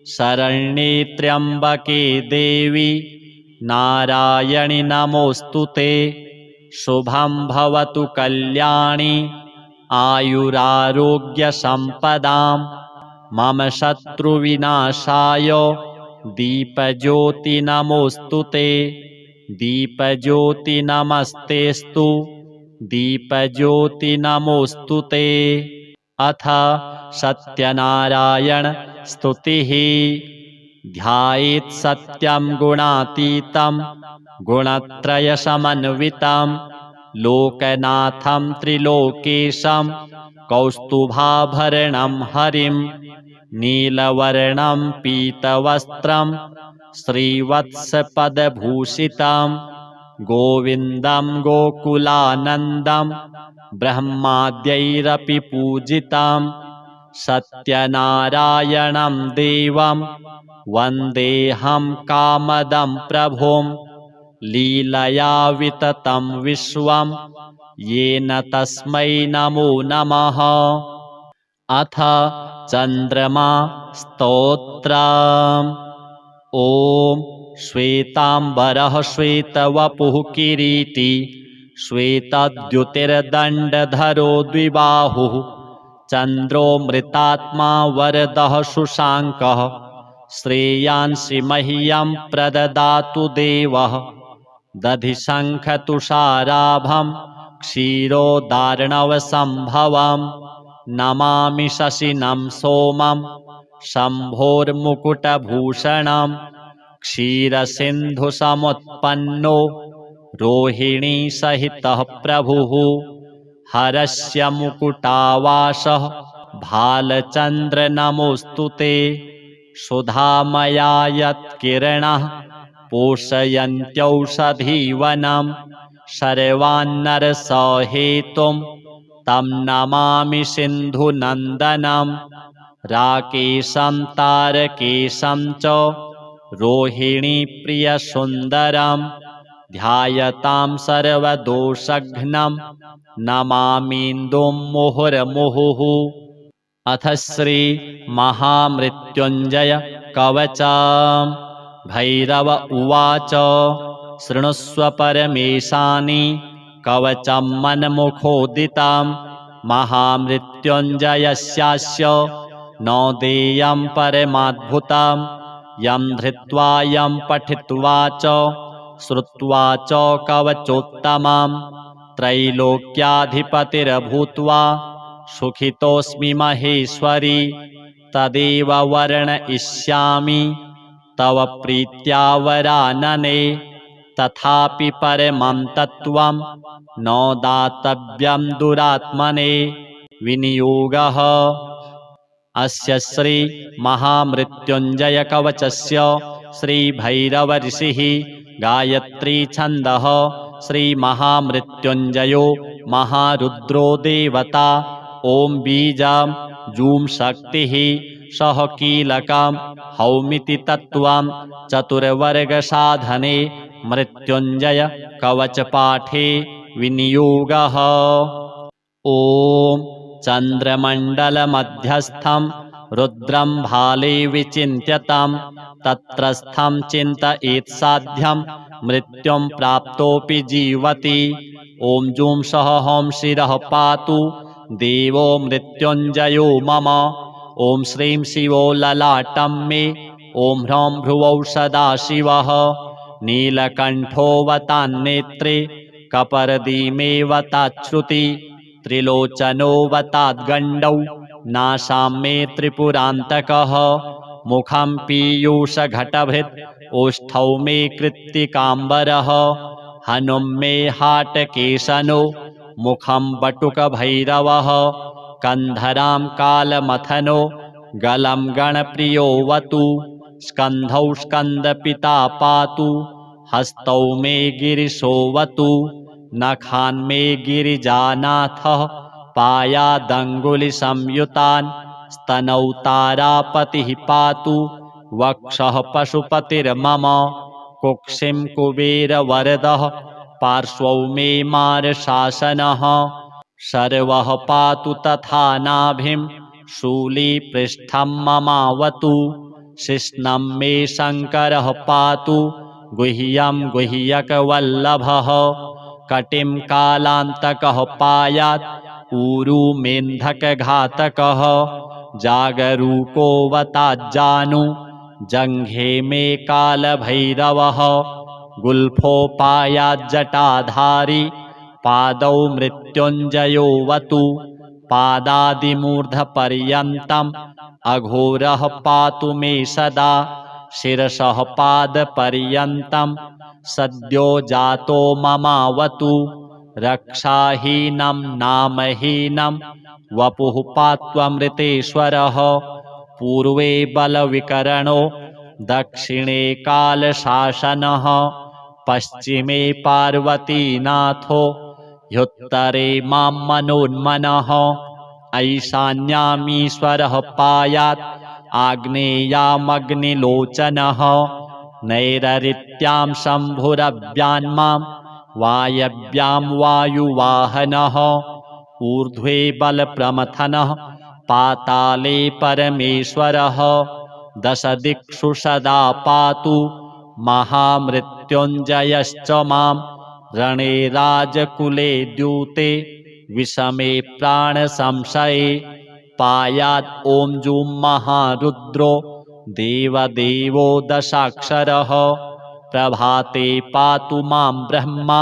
[SPEAKER 1] शरण्ये त्र्यम्बके देवी नारायणि नमोऽस्तुते। शुभं भवतु कल्याणी आयुरारोग्यसम्पदां। मम शत्रुविनाशाय दीपज्योति नमोऽस्तुते। दीपज्योति नमस्तेस्तु दीपज्योति नमोऽस्तुते। अथ सत्यनारायण स्तुतिः। ध्यायेत् सत्यं गुणातीतं गुणत्रयसमन्वितं। लोकनाथं त्रिलोकेशं कौस्तुभाभरणं हरिं। नीलवर्णं पीतवस्त्रं श्रीवत्सपदभूषितं। गोविन्दं गोकुलानन्दं ब्रह्माद्यैरपि पूजितं। सत्यनारायणं देवं वन्देऽहं कामदं प्रभुं। लीलया विततं विश्वं येन तस्मै नमो नमः। अथ चन्द्रमा स्तोत्रम्। ॐ श्वेताम्बरः श्वेतवपुः किरीटी श्वेतद्युतिर्दण्डधरो द्विबाहुः। चन्द्रो मृतात्मा वरदः शुशाङ्कः। श्रेयांसि मह्यं प्रददातु देवः। दधिशङ्खतुषाराभं क्षीरोदार्णवसम्भवं। नमामि शशिनं सोमं शम्भोर्मुकुटभूषणं। क्षीरसिन्धुसमुत्पन्नो रोहिणीसहितः प्रभुः। हरस्य मुकुटावासः भालचन्द्र नमोऽस्तुते। सुधामया यत्किरणः पोषयन्त्यौषधीवनं। सर्वान्नरसहेतुं तं नमामि सिन्धुनन्दनं। राकेशं तारकेशं च रोहिणीप्रियसुन्दरं। ध्यायतां सर्वदोषघ्नं नमामीन्दुं मुहुर्मुहुः। अथ श्री महामृत्युञ्जय कवचम्। भैरव उवाच शृणुष्व परमेशानि कवचं मन्मुखोदितं। महामृत्युञ्जयस्यास्य न देयं परमाद्भुतं। यं धृत्वा यं पठित्वा च श्रुत्वा च कवचोत्तमं। त्रैलोक्याधिपतिर्भूत्वा सुखितोऽस्मि महेश्वरी। तदेव वर्णयिष्यामि तव प्रीत्या वरानने। तथापि परमं तत्त्वं न दातव्यं दुरात्मने। विनियोगः। अस्य श्री महामृत्युञ्जय कवचस्य श्रीभैरव ऋषिः गायत्री छन्दः। श्री महामृत्युञ्जयो महारुद्रो देवता। ॐ बीजं जूं शक्तिः सह कीलकं हौमिति तत्त्वं चतुर्वर्गसाधने मृत्युञ्जय कवचपाठे विनियोगः। ॐ चन्द्रमण्डलमध्यस्थं रुद्रं भाले विचिन्त्यतं तत्रस्थं चिन्तयेत् साध्यं मृत्युं प्राप्तोऽपि जीवति। ॐ जूं सः हौं शिरः पातु देवो मृत्युञ्जयो मम। ॐ श्रीं शिवो ललाटं मे। ॐ ह्रौं भ्रुवौ सदाशिवः। नीलकण्ठोऽवतान्नेत्रे कपर्दीमेऽवताच्छ्रुति त्रिलोचनोऽवताद्गण्डौ नासां मे त्रिपुरान्तकः। मुखं पीयूषघटभृत् ओष्ठौ मे कृत्तिकाम्बरः। हनुं मे हाटकेशनो मुखं बटुकभैरवः। कन्धरां कालमथनो गलं गणप्रियोऽवतु। स्कन्धौ स्कन्दपिता पातु हस्तौ मे गिरिशोऽवतु। नखान् मे गिरिजानाथः पायादङ्गुलिसंयुतान्। स्तनौ तारापतिः पातु वक्षः पशुपतिर्मम। कुक्षिं कुबेरवरदः पार्श्वौ मे मारशासनः। सर्वः पातु तथा नाभिं शूलीपृष्ठं ममावतु। शिश्नं मे शङ्करः पातु गुह्यं गुह्यकवल्लभः। कटिं कालान्तकः पायात् ऊरू मेन्धकघातकः। जागरूकोऽवताज्जानु जङ्घे मे कालभैरवः। गुल्फोपायाज्जटाधारी पादौ मृत्युञ्जयोऽवतु। पादादिमूर्धपर्यन्तम् अघोरः पातु मे सदा। शिरसः पादपर्यन्तं सद्यो जातो ममावतु। रक्षाहीनं नामहीनं वपुः पात्वमृतेश्वरः। पूर्वे बलविकरणो दक्षिणे कालशासनः। पश्चिमे पार्वतीनाथो ह्युत्तरे मां मनोन्मनः। ऐशान्यामीश्वरः पायात् आग्नेयामग्निलोचनः। नैररित्यां शम्भुरव्यान्मां वायव्यां वायुवाहनः। ऊर्ध्वे बलप्रमथनः पाताले परमेश्वरः। दशदिक्षु सदा पातु महामृत्युञ्जयश्च मां। रणे राजकुले द्यूते विषमे प्राणसंशये पायात् ॐ जूं महारुद्रो देवदेवो दशाक्षरः। प्रभाते पातु मां ब्रह्मा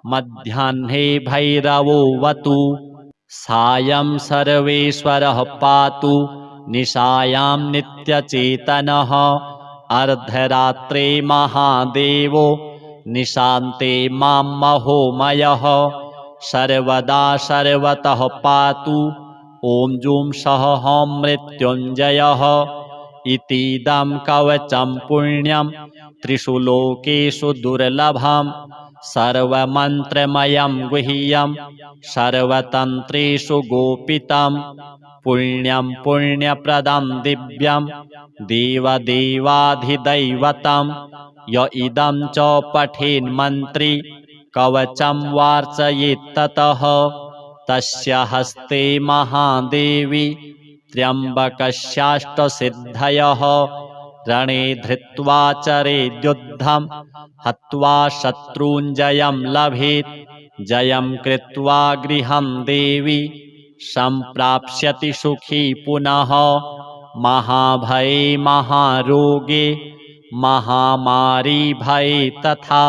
[SPEAKER 1] मध्याह्ने भैरवोऽवतु। सायं सर्वेश्वरः पातु निशायां नित्यचेतनः। अर्धरात्रे महादेवो निशान्ते मां महोमयः। सर्वदा सर्वतः पातु ॐ जूं सः हौं मृत्युञ्जयः। इतीदं कवचं पुण्यं त्रिषु लोकेषु दुर्लभं। सर्वमन्त्रमयं गुह्यं सर्वतन्त्रेषु गोपितं। पुण्यं पुण्यप्रदं दिव्यं देवदेवाधिदैवतं। य इदं च पठेन्मन्त्री कवचं वार्चयेत्ततः। तस्य हस्ते महादेवी त्र्यम्बकस्याष्टसिद्धयः। रणे धृत्वा चरेद्युद्धं हत्वा शत्रूञ्जयं लभेत्। जयं कृत्वा गृहं देवी सम्प्राप्स्यति सुखी पुनः। महाभये महारोगे महामारी भये तथा।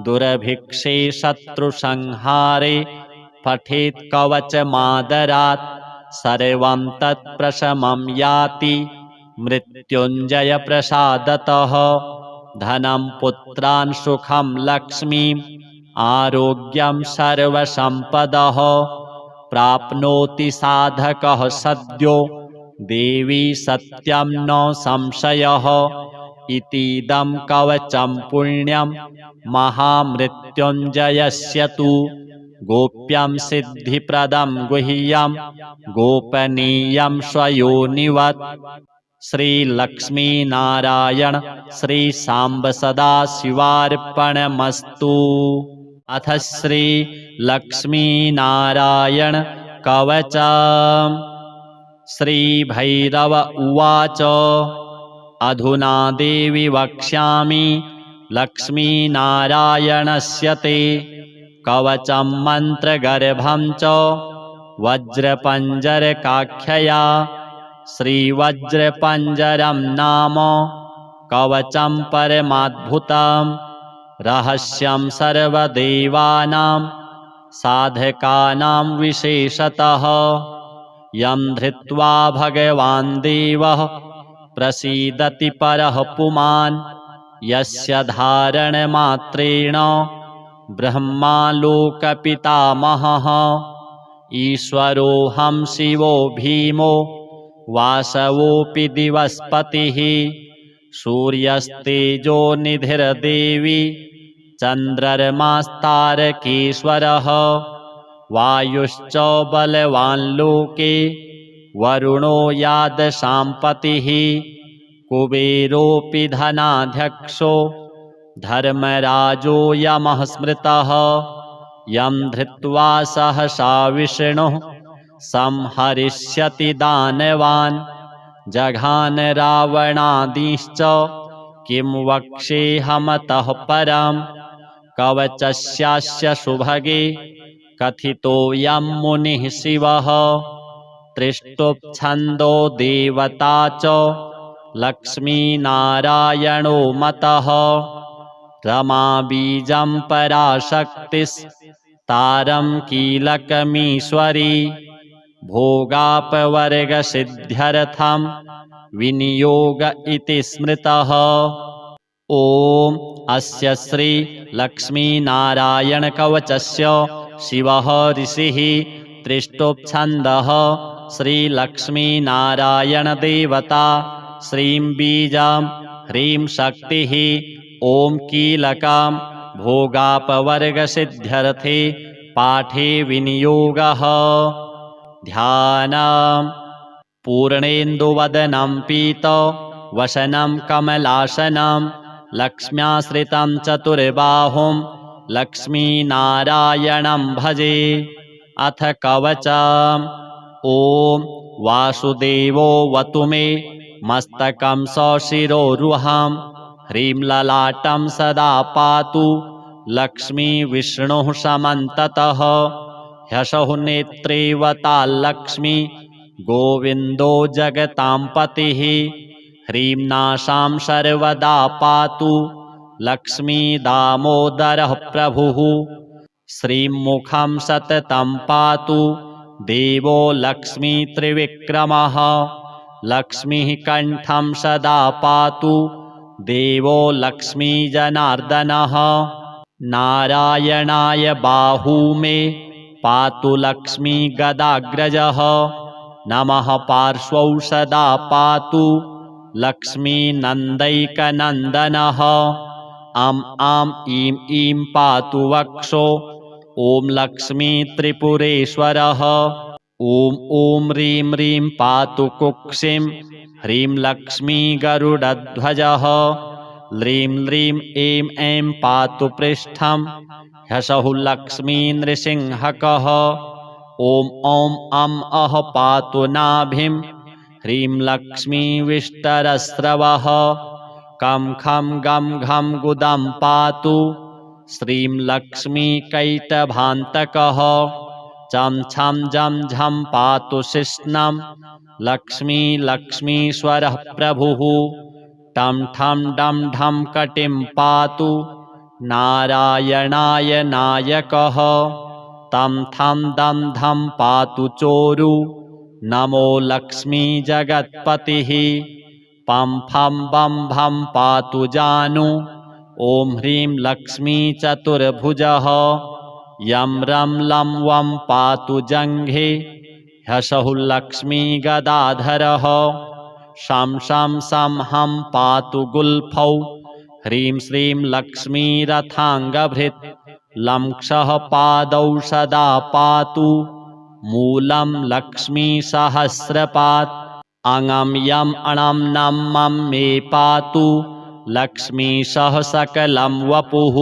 [SPEAKER 1] दुर्भिक्षे शत्रुसंहारे पठेत् कवचमादरात्। सर्वं तत्प्रशमं याति मृत्युञ्जयप्रसादतः। धनं पुत्रान् सुखं लक्ष्मीम् आरोग्यं सर्वसम्पदः। प्राप्नोति साधकः सद्यो देवी सत्यं न संशयः। इतीदं कवचं पुण्यं महामृत्युञ्जयस्य तु। गोप्यं सिद्धिप्रदं गुह्यं गोपनीयं स्वयोनिवत्। श्रीलक्ष्मीनारायण श्रीसाम्ब सदाशिवार्पणमस्तु। अथ श्रीलक्ष्मीनारायण कवचम्। श्रीभैरव उवाच अधुना देवि वक्ष्यामि लक्ष्मीनारायणस्य ते कवचं मन्त्रगर्भं च वज्रपञ्जरकाख्यया। श्रीवज्रपञ्जरं नाम कवचं परमाद्भुतं रहस्यं सर्वदेवानां साधकानां विशेषतः। यं धृत्वा भगवान् देवः प्रसीदति परः पुमान् यस्य धारणमात्रेण ब्रह्मालोकपितामहः। ईश्वरोऽहं शिवो भीमो वासवोऽपि दिवस्पतिः सूर्यस्तेजो निधिर्देवी चन्द्रमास्तारकेश्वरः। वायुश्च बलवान् लोके वरुणो यादशाम्पतिः कुबेरोऽपि धनाध्यक्षो धर्मराजो यमः स्मृतः। यं धृत्वा सहसा विष्णुः संहरिष्यति दानवान् जघान रावणादीश्च किं वक्ष्येऽहमतः परम्। कवचस्यास्य सुभगे कथितोऽयं मुनिः शिवः त्रिष्टुप्छन्दो देवता च लक्ष्मीनारायणो मतः। रमा बीजं पराशक्तिस्तारं कीलकमीश्वरी भोगापवर्गसिद्ध्यर्थं विनियोग इति स्मृतः। ॐ अस्य श्री लक्ष्मीनारायणकवचस्य शिवः ऋषिः त्रिष्टुप्छन्दः श्रीलक्ष्मीनारायणदेवता श्रीं बीजं ह्रीं शक्तिः ॐ कीलकं भोगापवर्गसिद्ध्यर्थे पाठे विनियोगः। ध्यानम्। पूर्णेन्दुवदनं पीतवसनं कमलासनं लक्ष्म्याश्रितं चतुर्बाहुं लक्ष्मीनारायणं भजे। अथ कवचम्। ॐ वासुदेवोऽवतु मे मस्तकं सशिरोरुहं ह्रीं ललाटं सदा पातु लक्ष्मीविष्णुः समन्ततः। ह्यसौ नेत्रेवताल्लक्ष्मी गोविन्दो जगतां पतिः ह्रीं नासां सर्वदा पातु लक्ष्मीदामोदरः प्रभुः। श्रीं मुखं सततं पातु देवो लक्ष्मीत्रिविक्रमः। लक्ष्मीः कण्ठं सदा पातु देवो लक्ष्मीजनार्दनः। नारायणाय बाहू मे पातु लक्ष्मीगदाग्रजः। नमः पार्श्वौ सदा पातु लक्ष्मीनन्दैकनन्दनः। अं आं ईं ईं पातु वक्षो ॐ लक्ष्मीत्रिपुरेश्वरः। ॐ ॐ ह्रीं ह्रीं पातु कुक्षिं ह्रीं लक्ष्मीगरुडध्वजः। ह्रीं ह्रीं ऐं ऐं पातु पृष्ठं ह्सौः लक्ष्मीनृसिंहकः। ॐ ॐ अं अः पातु नाभिं ह्रीं लक्ष्मीविष्टरस्रवः। कं खं गं घं गुदं पातु श्रीं लक्ष्मीकैटभान्तकः। चं छं जं झं पातु शिश्नं लक्ष्मीश्वरः प्रभुः। टं ठं डं ढं कटिं पातु नारायणाय नायकः। तं थं दं धं पातु चोरु नमो लक्ष्मीजगत्पतिः। पं फं बं भं पातु जानु ॐ ह्रीं लक्ष्मीचतुर्भुजः। यं रं लं वं पातु जङ्घे ह्सौः लक्ष्मीगदाधरः। शं शं सं हं पातु गुल्फौ ह्रीं श्रीं लक्ष्मीरथाङ्गभृत् लंक्षः पादौ सदा पातु मूलं लक्ष्मीसहस्रपात् अङं यम् अणं नं मं मे पातु लक्ष्मीशः सकलं वपुः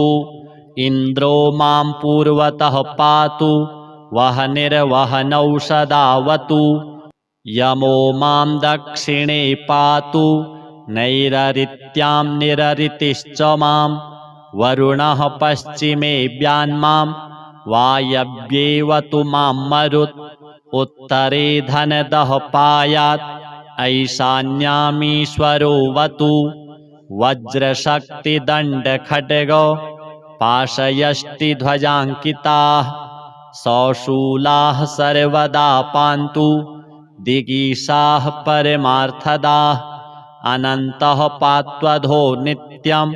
[SPEAKER 1] इन्द्रो मां पूर्वतः पातु वह्निर्वह्नौ सदावतु यमो मां दक्षिणे पातु नैररित्यां निररितिश्च मां वरुणः पश्चिमे व्यान्मां वायव्येवतु मां मरुत् उत्तरे धनदः पायात् ऐशान्यामीश्वरोऽवतु वज्रशक्तिदण्डखड्गो पाशयष्टिध्वजाङ्किताः सौशूलाः सर्वदा पान्तु दिगीषाः परमार्थदाः अनन्तः पात्वधो नित्यम्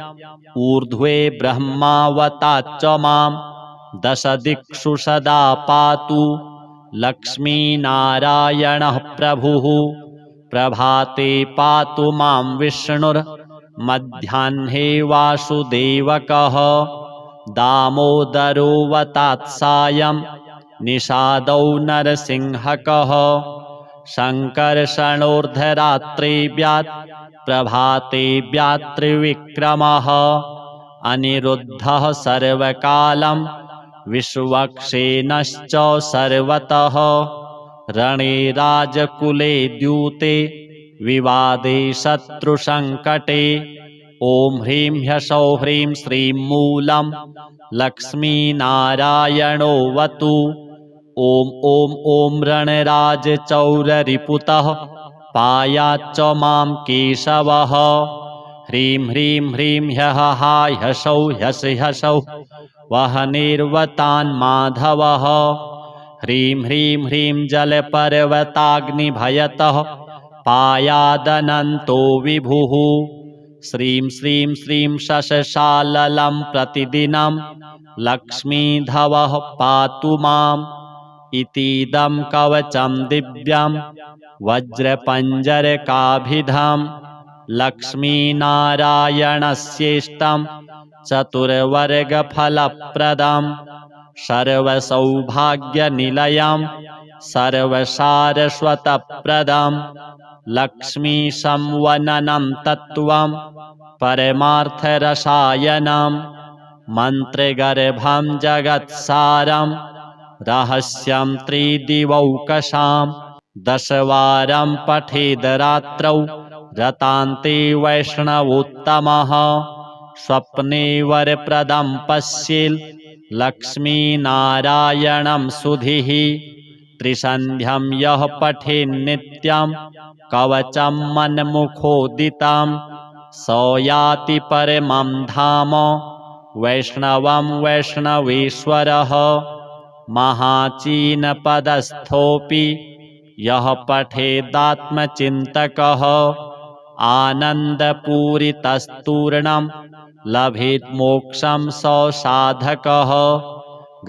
[SPEAKER 1] ऊर्ध्वे ब्रह्मावताच्च मां दशदिक्षु सदा पातु लक्ष्मीनारायणः प्रभुः प्रभाते पातु मां विष्णुर्मध्याह्ने वासुदेवकः दामोदरोऽवतात् सायं निषादौ नरसिंहकः शङ्कर्षणोर्धरात्रिव्यात् प्रभाते व्यात्रिविक्रमः अनिरुद्धः सर्वकालं विश्वक्सेनश्च सर्वतः रणे राजकुले द्यूते विवादे शत्रुसङ्कटे ॐ ह्रीं ह्सौः ह्रीं श्रीं मूलं लक्ष्मीनारायणोऽवतु ॐ ॐ ॐ रणराजचौररिपुतः पायाच्च मां केशवः ह्रीं ह्रीं ह्रीं ह्यः हाय ह्सौः ह्यस् ह्सौः वह्निर्वतान् माधवः ह्रीं ह्रीं ह्रीं जलपर्वताग्निभयतः पायादनन्तो विभुः श्रीं श्रीं श्रीं शशशाललं प्रतिदिनं लक्ष्मीधवः पातु माम् इतीदं कवचं दिव्यं वज्रपञ्जरकाभिधं लक्ष्मीनारायणस्येष्टं चतुर्वर्गफलप्रदं सर्वसौभाग्यनिलयं सर्वसारस्वतप्रदं लक्ष्मीसंवननं तत्त्वं परमार्थरसायनं मन्त्रगर्भं जगत्सारं रहस्यं त्रिदिवौकसां दशवारं पठेद् रात्रौ रतान्ते वैष्णवोत्तमः स्वप्ने वरप्रदं पश्येल् लक्ष्मीनारायणं सुधीः त्रिसन्ध्यं यः पठेन्नित्यं कवचं मन्मुखोदितं स याति परमं धाम वैष्णवं वैष्णवेश्वरः महाचीनपदस्थोऽपि यः पठेदात्मचिन्तकः आनन्दपूरितस्तूर्णं लभेत् मोक्षं स साधकः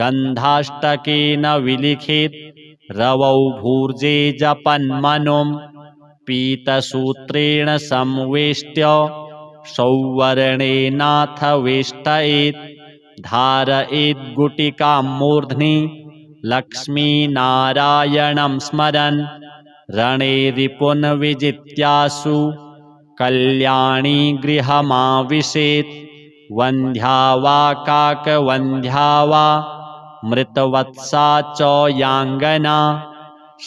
[SPEAKER 1] गन्धाष्टकेन विलिखेत् रवौ भूर्जे जपन्मनुं पीतसूत्रेण संवेष्ट्य सौवर्णेनाथ वेष्टयेत् धारयेत् गुटिकां मूर्ध्नि लक्ष्मीनारायणं स्मरन् रणे रिपुन् विजित्यासु कल्याणी गृहमाविशेत् वन्ध्या वा काकवन्ध्या वा मृतवत्सा च याङ्गना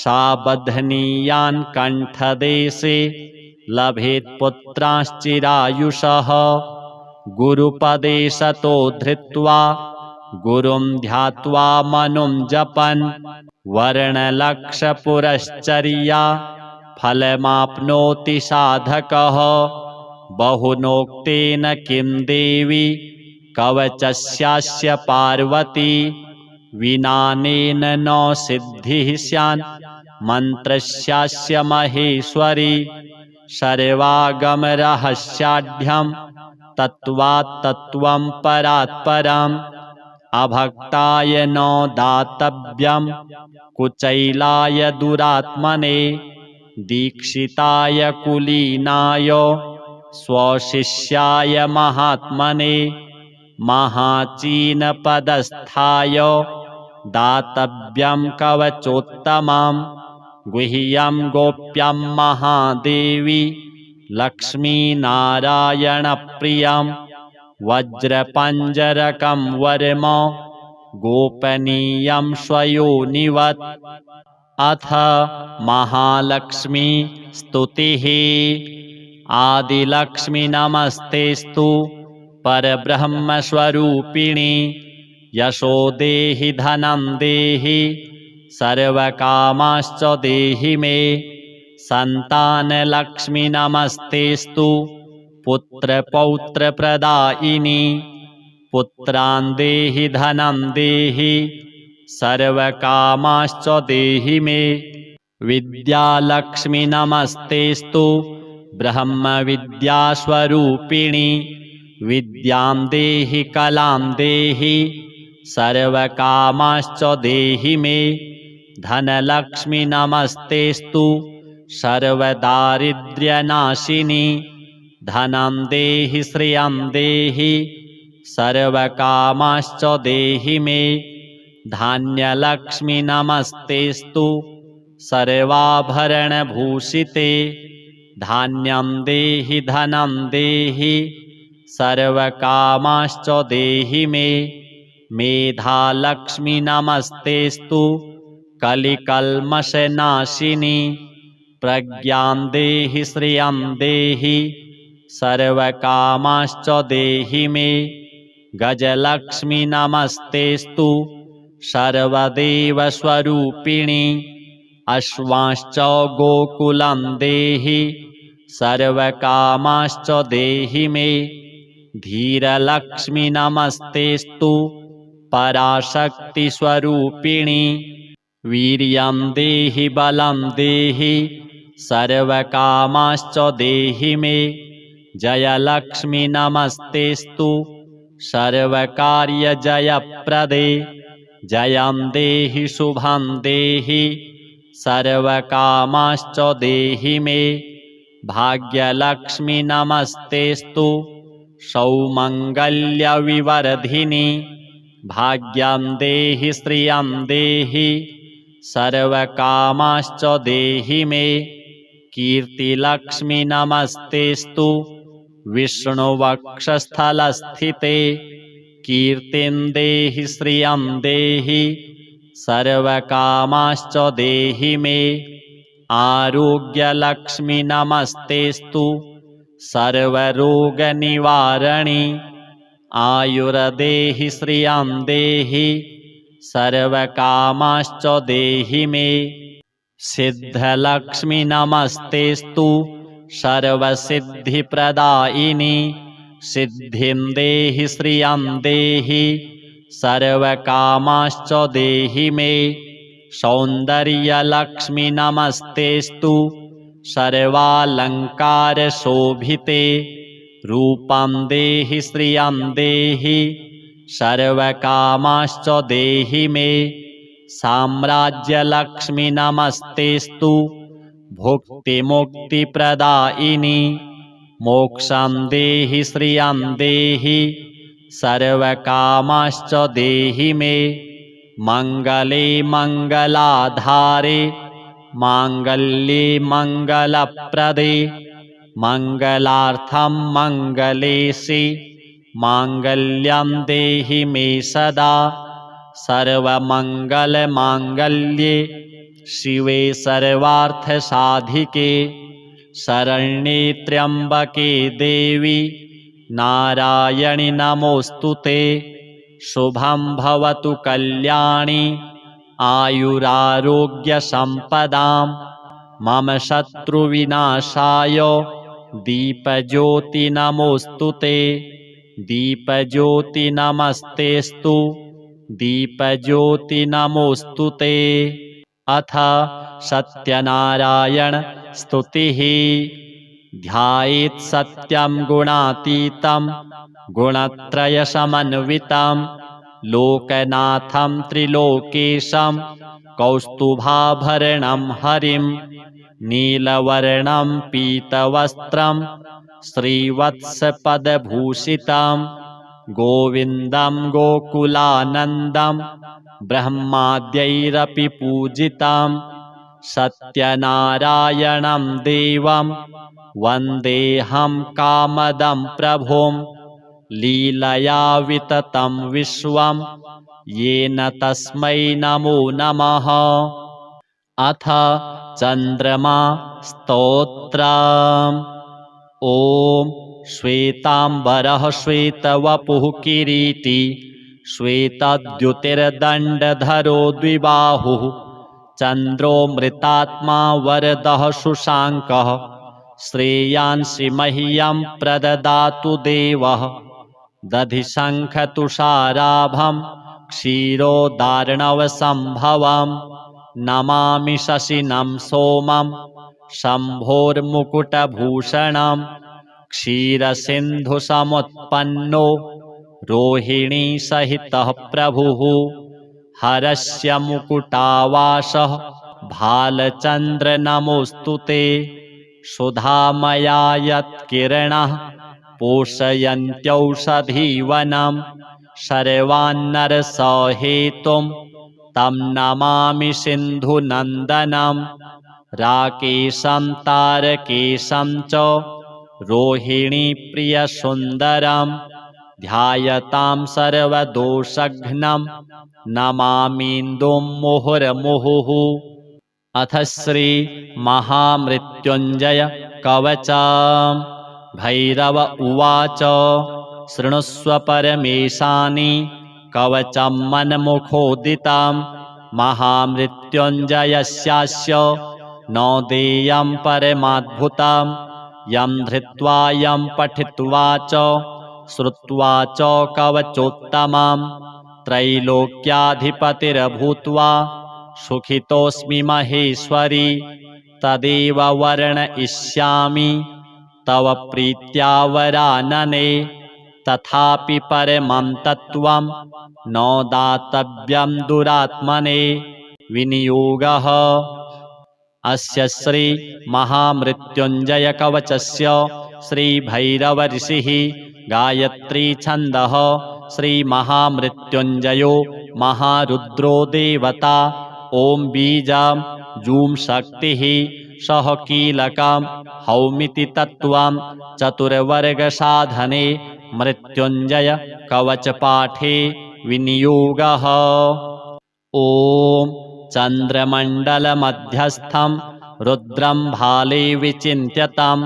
[SPEAKER 1] सा बध्नीयान् कण्ठदेशे लभेत् पुत्रांश्चिरायुषः गुरुपदे सतो धृत्वा गुरुं ध्यात्वा मनुं जपन् वर्णलक्षपुरश्चर्या फलमाप्नोति साधकः बहुनोक्तेन किं देवी कवचस्यास्य पार्वती विनानेन न सिद्धिः स्यान् मन्त्रस्यास्य महेश्वरी सर्वागमरहस्याढ्यं तत्त्वात् तत्त्वं परात् परम् अभक्ताय न दातव्यं कुचैलाय दुरात्मने दीक्षिताय कुलीनाय स्वशिष्याय महात्मने महाचीनपदस्थाय दातव्यं कवचोत्तमं गुह्यं गोप्यं महादेवी लक्ष्मीनारायणप्रियं वज्रपञ्जरकं वर्म गोपनीयं स्वयोनिवत्। अथ महालक्ष्मी स्तुतिः। आदिलक्ष्मी नमस्तेस्तु परब्रह्मस्वरूपिणी यशो देहि धनं देहि सर्वकामाश्च देहि मे। सन्तानलक्ष्मी नमस्तेस्तु पुत्रपौत्रप्रदायिनी पुत्रान् देहि धनं देहि सर्वकामाश्च देहि मे। विद्यालक्ष्मी नमस्तेस्तु ब्रह्मविद्यास्वरूपिणी विद्यां देहि कलां देहि सर्वकामाश्च देहि मे। धनलक्ष्मी नमस्तेस्तु सर्वदारिद्र्यनाशिनी धनं देहि श्रियं देहि सर्वकामाश्च देहि मे। धान्यलक्ष्मी नमस्तेस्तु सर्वाभरणभूषिते धान्यं देहि धनं देहि सर्वकामाश्च देहि मे। मेधालक्ष्मी नमस्तेस्तु कलिकल्मषनाशिनी प्रज्ञां देहि श्रियं देहि सर्वकामाश्च देहि मे। गजलक्ष्मी नमस्तेस्तु सर्वदेवस्वरूपिणी अश्वांश्च गोकुलं देहि सर्वकामाश्च देहि मे। धीरलक्ष्मी नमस्तेस्तु पराशक्तिस्वरूपिणी वीर्यं देहि बलं देहि सर्वकामाश्च देहि मे। जयलक्ष्मी नमस्तेस्तु सर्वकार्यजयप्रदे जयं देहि शुभं देहि सर्वकामाश्च देहि मे। भाग्यलक्ष्मी नमस्तेस्तु सौमङ्गल्यविवर्धिनी भाग्यं देहि श्रियं देहि सर्वकामाश्च देहि मे। कीर्तिलक्ष्मी नमस्तेस्तु विष्णुवक्षस्थलस्थिते कीर्तिं देहि श्रियं देहि सर्वकामाश्च देहि मे। आरोग्यलक्ष्मी नमस्तेस्तु सर्वरोगनिवारणी आयुर्देहि श्रियं देहि सर्वकामाश्च देहि मे। सिद्धलक्ष्मी नमस्तेस्तु सर्वसिद्धिप्रदायिनी सिद्धिं देहि श्रियं देहि सर्वकामाश्च देहि मे। सौन्दर्यलक्ष्मी नमस्तेस्तु सर्वालङ्कारशोभिते रूपं देहि श्रियं देहि सर्वकामाश्च देहि मे। साम्राज्यलक्ष्मी नमस्तेस्तु भुक्तिमुक्तिप्रदायिनी मोक्षं देहि श्रियं देहि सर्वकामाश्च देहि मे। मङ्गले मङ्गलाधारे माङ्गल्ये मङ्गलप्रदे मङ्गलार्थं मङ्गलेशे माङ्गल्यं देहि मे सदा। सर्वमङ्गलमाङ्गल्ये शिवे सर्वार्थसाधिके शरण्ये त्र्यम्बके देवी नारायणि नमोऽस्तुते। शुभं भवतु कल्याणी आयुरारोग्यसम्पदां मम शत्रुविनाशाय दीपज्योति नमोऽस्तुते। दीपज्योति नमस्तेस्तु दीपज्योति नमोऽस्तुते। अथ सत्यनारायण स्तुतिः। ध्यायेत् सत्यं गुणातीतं गुणत्रयसमन्वितं लोकनाथं त्रिलोकेशं कौस्तुभाभरणं हरिं नीलवर्णं पीतवस्त्रं श्रीवत्सपदभूषितं गोविन्दं गोकुलानन्दं ब्रह्माद्यैरपि पूजितं सत्यनारायणं देवं वन्देऽहं कामदं प्रभुं लीलया विततं विश्वं येन तस्मै नमो नमः। अथ चन्द्रमा स्तोत्रम्। ॐ श्वेताम्बरः श्वेतवपुः किरीटी श्वेतद्युतिर्दण्डधरो द्विबाहुः चन्द्रो मृतात्मा वरदः शुशाङ्कः श्रेयांसि मह्यं प्रददातु देवः। दधिशङ्खतुषाराभं क्षीरोदार्णवसम्भवं नमामि शशिनं सोमं शम्भोर्मुकुटभूषणं क्षीरसिन्धुसमुत्पन्नो रोहिणीसहितः प्रभुः हरस्य मुकुटावासः भालचन्द्र नमोऽस्तु ते। सुधामया यत्किरणः पोषयन्त्यौषधीवनं सर्वान्नरसहेतुं तं नमामि सिन्धुनन्दनं राकेशं तारकेशं च रोहिणीप्रियसुन्दरं ध्यायतां सर्वदोषघ्नं नमामीन्दुं मुहुर्मुहुः। अथ श्री महामृत्युञ्जय कवचम्। भैरव उवाच शृणुष्व परमेशानि कवचं मन्मुखोदितं महामृत्युञ्जयस्यास्य न देयं परमाद्भुतं यं धृत्वा यं पठित्वा च श्रुत्वा च कवचोत्तमं त्रैलोक्याधिपतिर्भूत्वा सुखितोऽस्मि महेश्वरी तदेव वर्णयिष्यामि तव प्रीत्या वरानने। तथापि परमं तत्त्वं न दातव्यं दुरात्मने विनियोगः। अस्य श्री महामृत्युञ्जय कवचस्य श्री भैरव ऋषिः गायत्री छन्दः श्री महामृत्युञ्जयो महारुद्रो देवता। ॐ बीजं जूं शक्तिः सह कीलकं हौमिति तत्त्वं चतुर्वर्गसाधने मृत्युञ्जय कवचपाठे विनियोगः। ॐ चन्द्रमण्डलमध्यस्थं रुद्रं भाले विचिन्त्यतं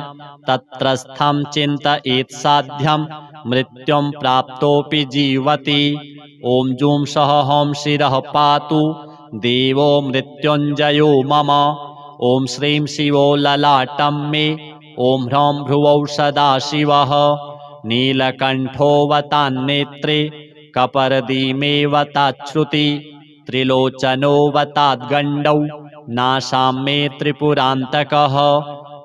[SPEAKER 1] तत्रस्थं चिन्तयेत् साध्यं मृत्युं प्राप्तोऽपि जीवति। ॐ जूं सह हं शिरः पातु देवो मृत्युञ्जयो मम। ॐ श्रीं शिवो ललाटं मे ॐ ह्रौं भ्रुवौ सदाशिवः नीलकण्ठोऽवतान्नेत्रे कपर्दीमेऽवताच्छ्रुति त्रिलोचनोऽवताद्गण्डौ नासां मे त्रिपुरान्तकः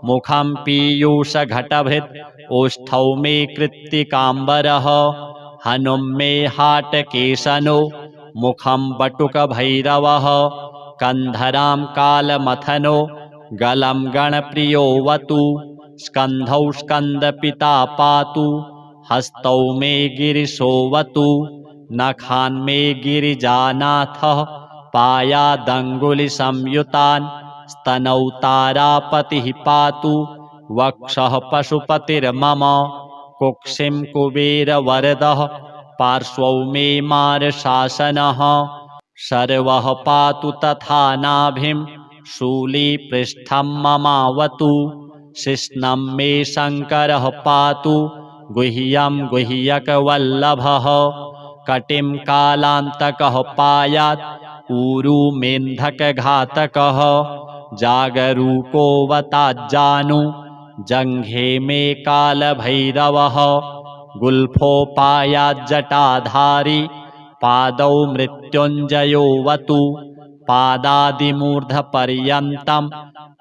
[SPEAKER 1] मुखं पीयूषघटभृत् ओष्ठौ मे कृत्तिकाम्बरः हनुं मे हाटकेशनो मुखं बटुकभैरवः कन्धरां कालमथनो गलं गणप्रियोऽवतु स्कन्धौ स्कन्दपिता पातु हस्तौ मे गिरिशोऽवतु नखान् मे गिरिजानाथः पायादङ्गुलिसंयुतान् स्तनौ तारापतिः पातु वक्षः पशुपतिर्मम कुक्षिं कुबेरवरदः पार्श्वौ मे मारशासनः सर्वः पातु तथा नाभिं शूलीपृष्ठं ममावतु शिश्नं मे शङ्करः पातु गुह्यं गुह्यकवल्लभः कटिं कालान्तकः पायात् ऊरुमेन्धकघातकः जागरूकोऽवताज्जानु जङ्घे मे कालभैरवः गुल्फोपायाज्जटाधारी पादौ मृत्युञ्जयोऽवतु पादादिमूर्धपर्यन्तम्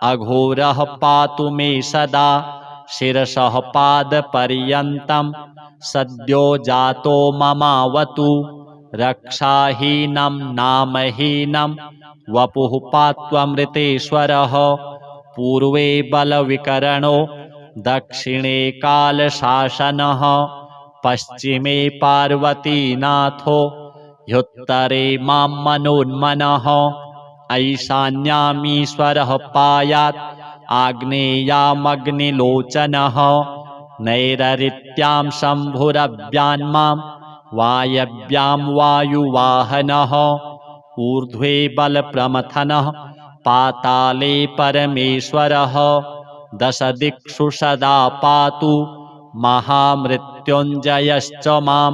[SPEAKER 1] अघोरः पातु मे सदा शिरसः पादपर्यन्तं सद्यो जातो ममावतु रक्षाहीनं नामहीनं वपुः पात्वमृतेश्वरः पूर्वे बलविकरणो दक्षिणे कालशासनः पश्चिमे पार्वतीनाथो ह्युत्तरे मां मनोन्मनः ऐशान्यामीश्वरः पायात् आग्नेयामग्निलोचनः नैररित्यां शम्भुरव्यान्मां वायव्यां वायुवाहनः ऊर्ध्वे बलप्रमथनः पाताले परमेश्वरः दशदिक्षु सदा पातु महामृत्युञ्जयश्च मां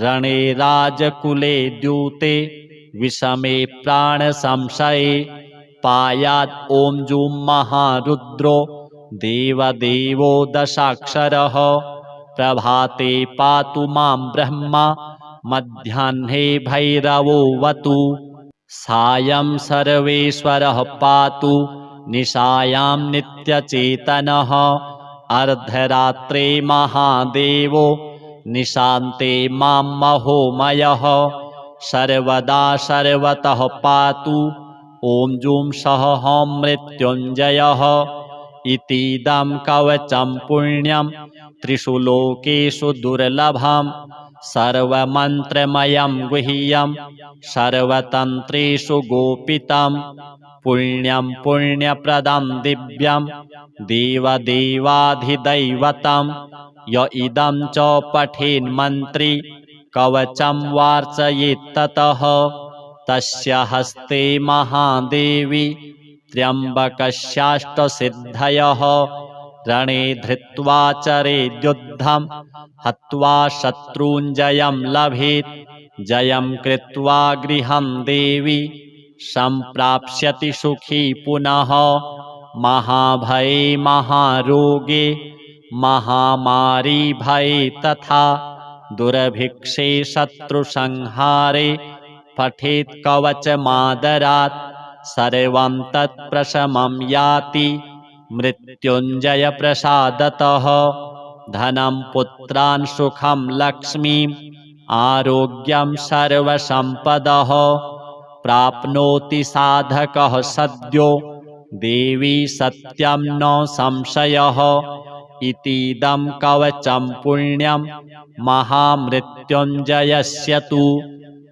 [SPEAKER 1] रणे राजकुले द्यूते विषमे प्राणसंशये पायात् ॐ जूं महारुद्रो देवदेवो दशाक्षरः प्रभाते पातु मां ब्रह्मा मध्याह्ने भैरवोऽवतु सायं सर्वेश्वरः पातु निशायां नित्यचेतनः अर्धरात्रे महादेवो निशान्ते मां महोमयः सर्वदा सर्वतः पातु ॐ जूं सः हौं मृत्युञ्जयः इतीदं कवचं पुण्यं त्रिषु लोकेषु दुर्लभं सर्वमन्त्रमयं गुह्यं सर्वतन्त्रेषु गोपितं पुण्यं पुण्यप्रदं दिव्यं देवदेवाधिदैवतं य इदं च पठेन्मन्त्री कवचं वार्चयेत्ततः तस्य हस्ते महादेवी त्र्यम्बकस्याष्टसिद्धयः रणे धृत्वा चरेद्युद्धं हत्वा शत्रूञ्जयं लभेत् जयं कृत्वा गृहं देवी सम्प्राप्स्यति सुखी पुनः महाभये महारोगे महामारी भये तथा दुर्भिक्षे शत्रुसंहारे पठेत् कवचमादरात् सर्वं तत्प्रशमं याति मृत्युञ्जयप्रसादतः धनं पुत्रान् सुखं लक्ष्मीम् आरोग्यं सर्वसम्पदः प्राप्नोति साधकः सद्यो देवी सत्यं न संशयः इतीदं कवचं पुण्यं महामृत्युञ्जयस्य तु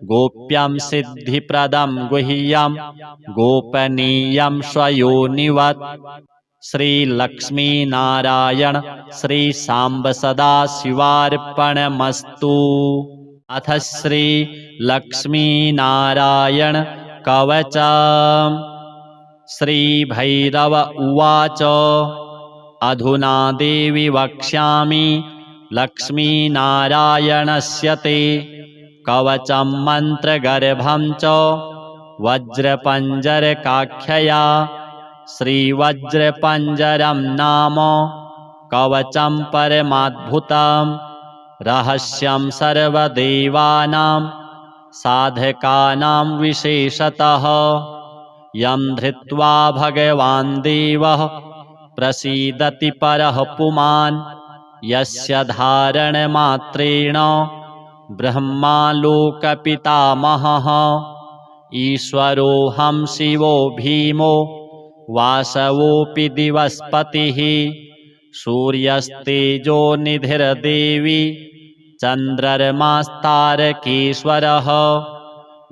[SPEAKER 1] गोप्यं सिद्धिप्रदं गुह्यं गोपनीयं स्वयोनिवत् श्रीलक्ष्मीनारायण श्रीसाम्ब सदाशिवार्पणमस्तु। अथ श्रीलक्ष्मीनारायण कवचम्। श्रीभैरव उवाच अधुना देवि वक्ष्यामि लक्ष्मीनारायणस्य ते कवचं मन्त्रगर्भं च वज्रपञ्जरकाख्यया श्रीवज्रपञ्जरं नाम कवचं परमाद्भुतं रहस्यं सर्वदेवानां साधकानां विशेषतः यं धृत्वा भगवान् देवः प्रसीदति परः पुमान् यस्य धारणमात्रेण ब्रह्मा लोकपितामहः ईश्वरोऽहं शिवो भीमो वासवोऽपि दिवस्पतिः सूर्यस्तेजो निधिर्देवी चन्द्रमास्तारकेश्वरः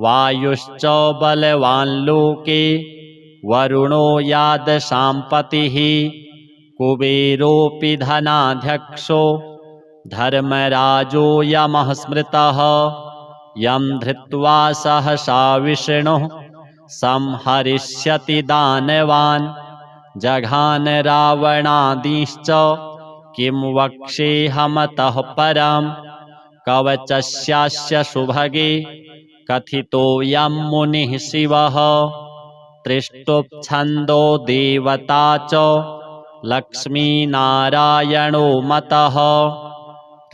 [SPEAKER 1] वायुश्च बलवान् लोके वरुणो यादशाम्पतिः कुबेरोऽपि धनाध्यक्षो धर्मराजो यमः स्मृतः यं धृत्वा सहसा विष्णुः संहरिष्यति दानवान् जघान रावणादिश्च किं वक्ष्येऽहमतः परं कवचस्यास्य सुभगे कथितोऽयं मुनिः शिवः त्रिष्टुप्छन्दो देवता च लक्ष्मीनारायणो मतः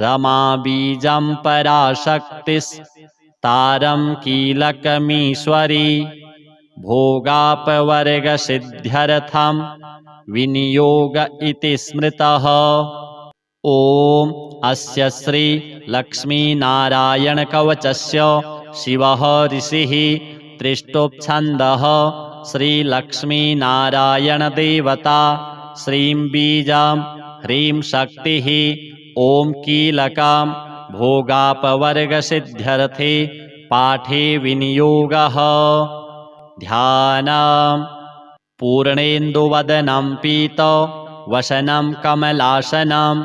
[SPEAKER 1] रमा बीजं पराशक्तिस्तारं कीलकमीश्वरी भोगापवर्गसिद्ध्यर्थं विनियोग इति स्मृतः। ॐ अस्य श्री लक्ष्मीनारायणकवचस्य शिवः ऋषिः त्रिष्टुप्छन्दः श्रीलक्ष्मीनारायणदेवता श्रीं बीजं ह्रीं शक्तिः ॐ कीलकं भोगापवर्गसिद्ध्यर्थे पाठे विनियोगः। ध्यानम् पूर्णेन्दुवदनं पीतवसनं कमलासनं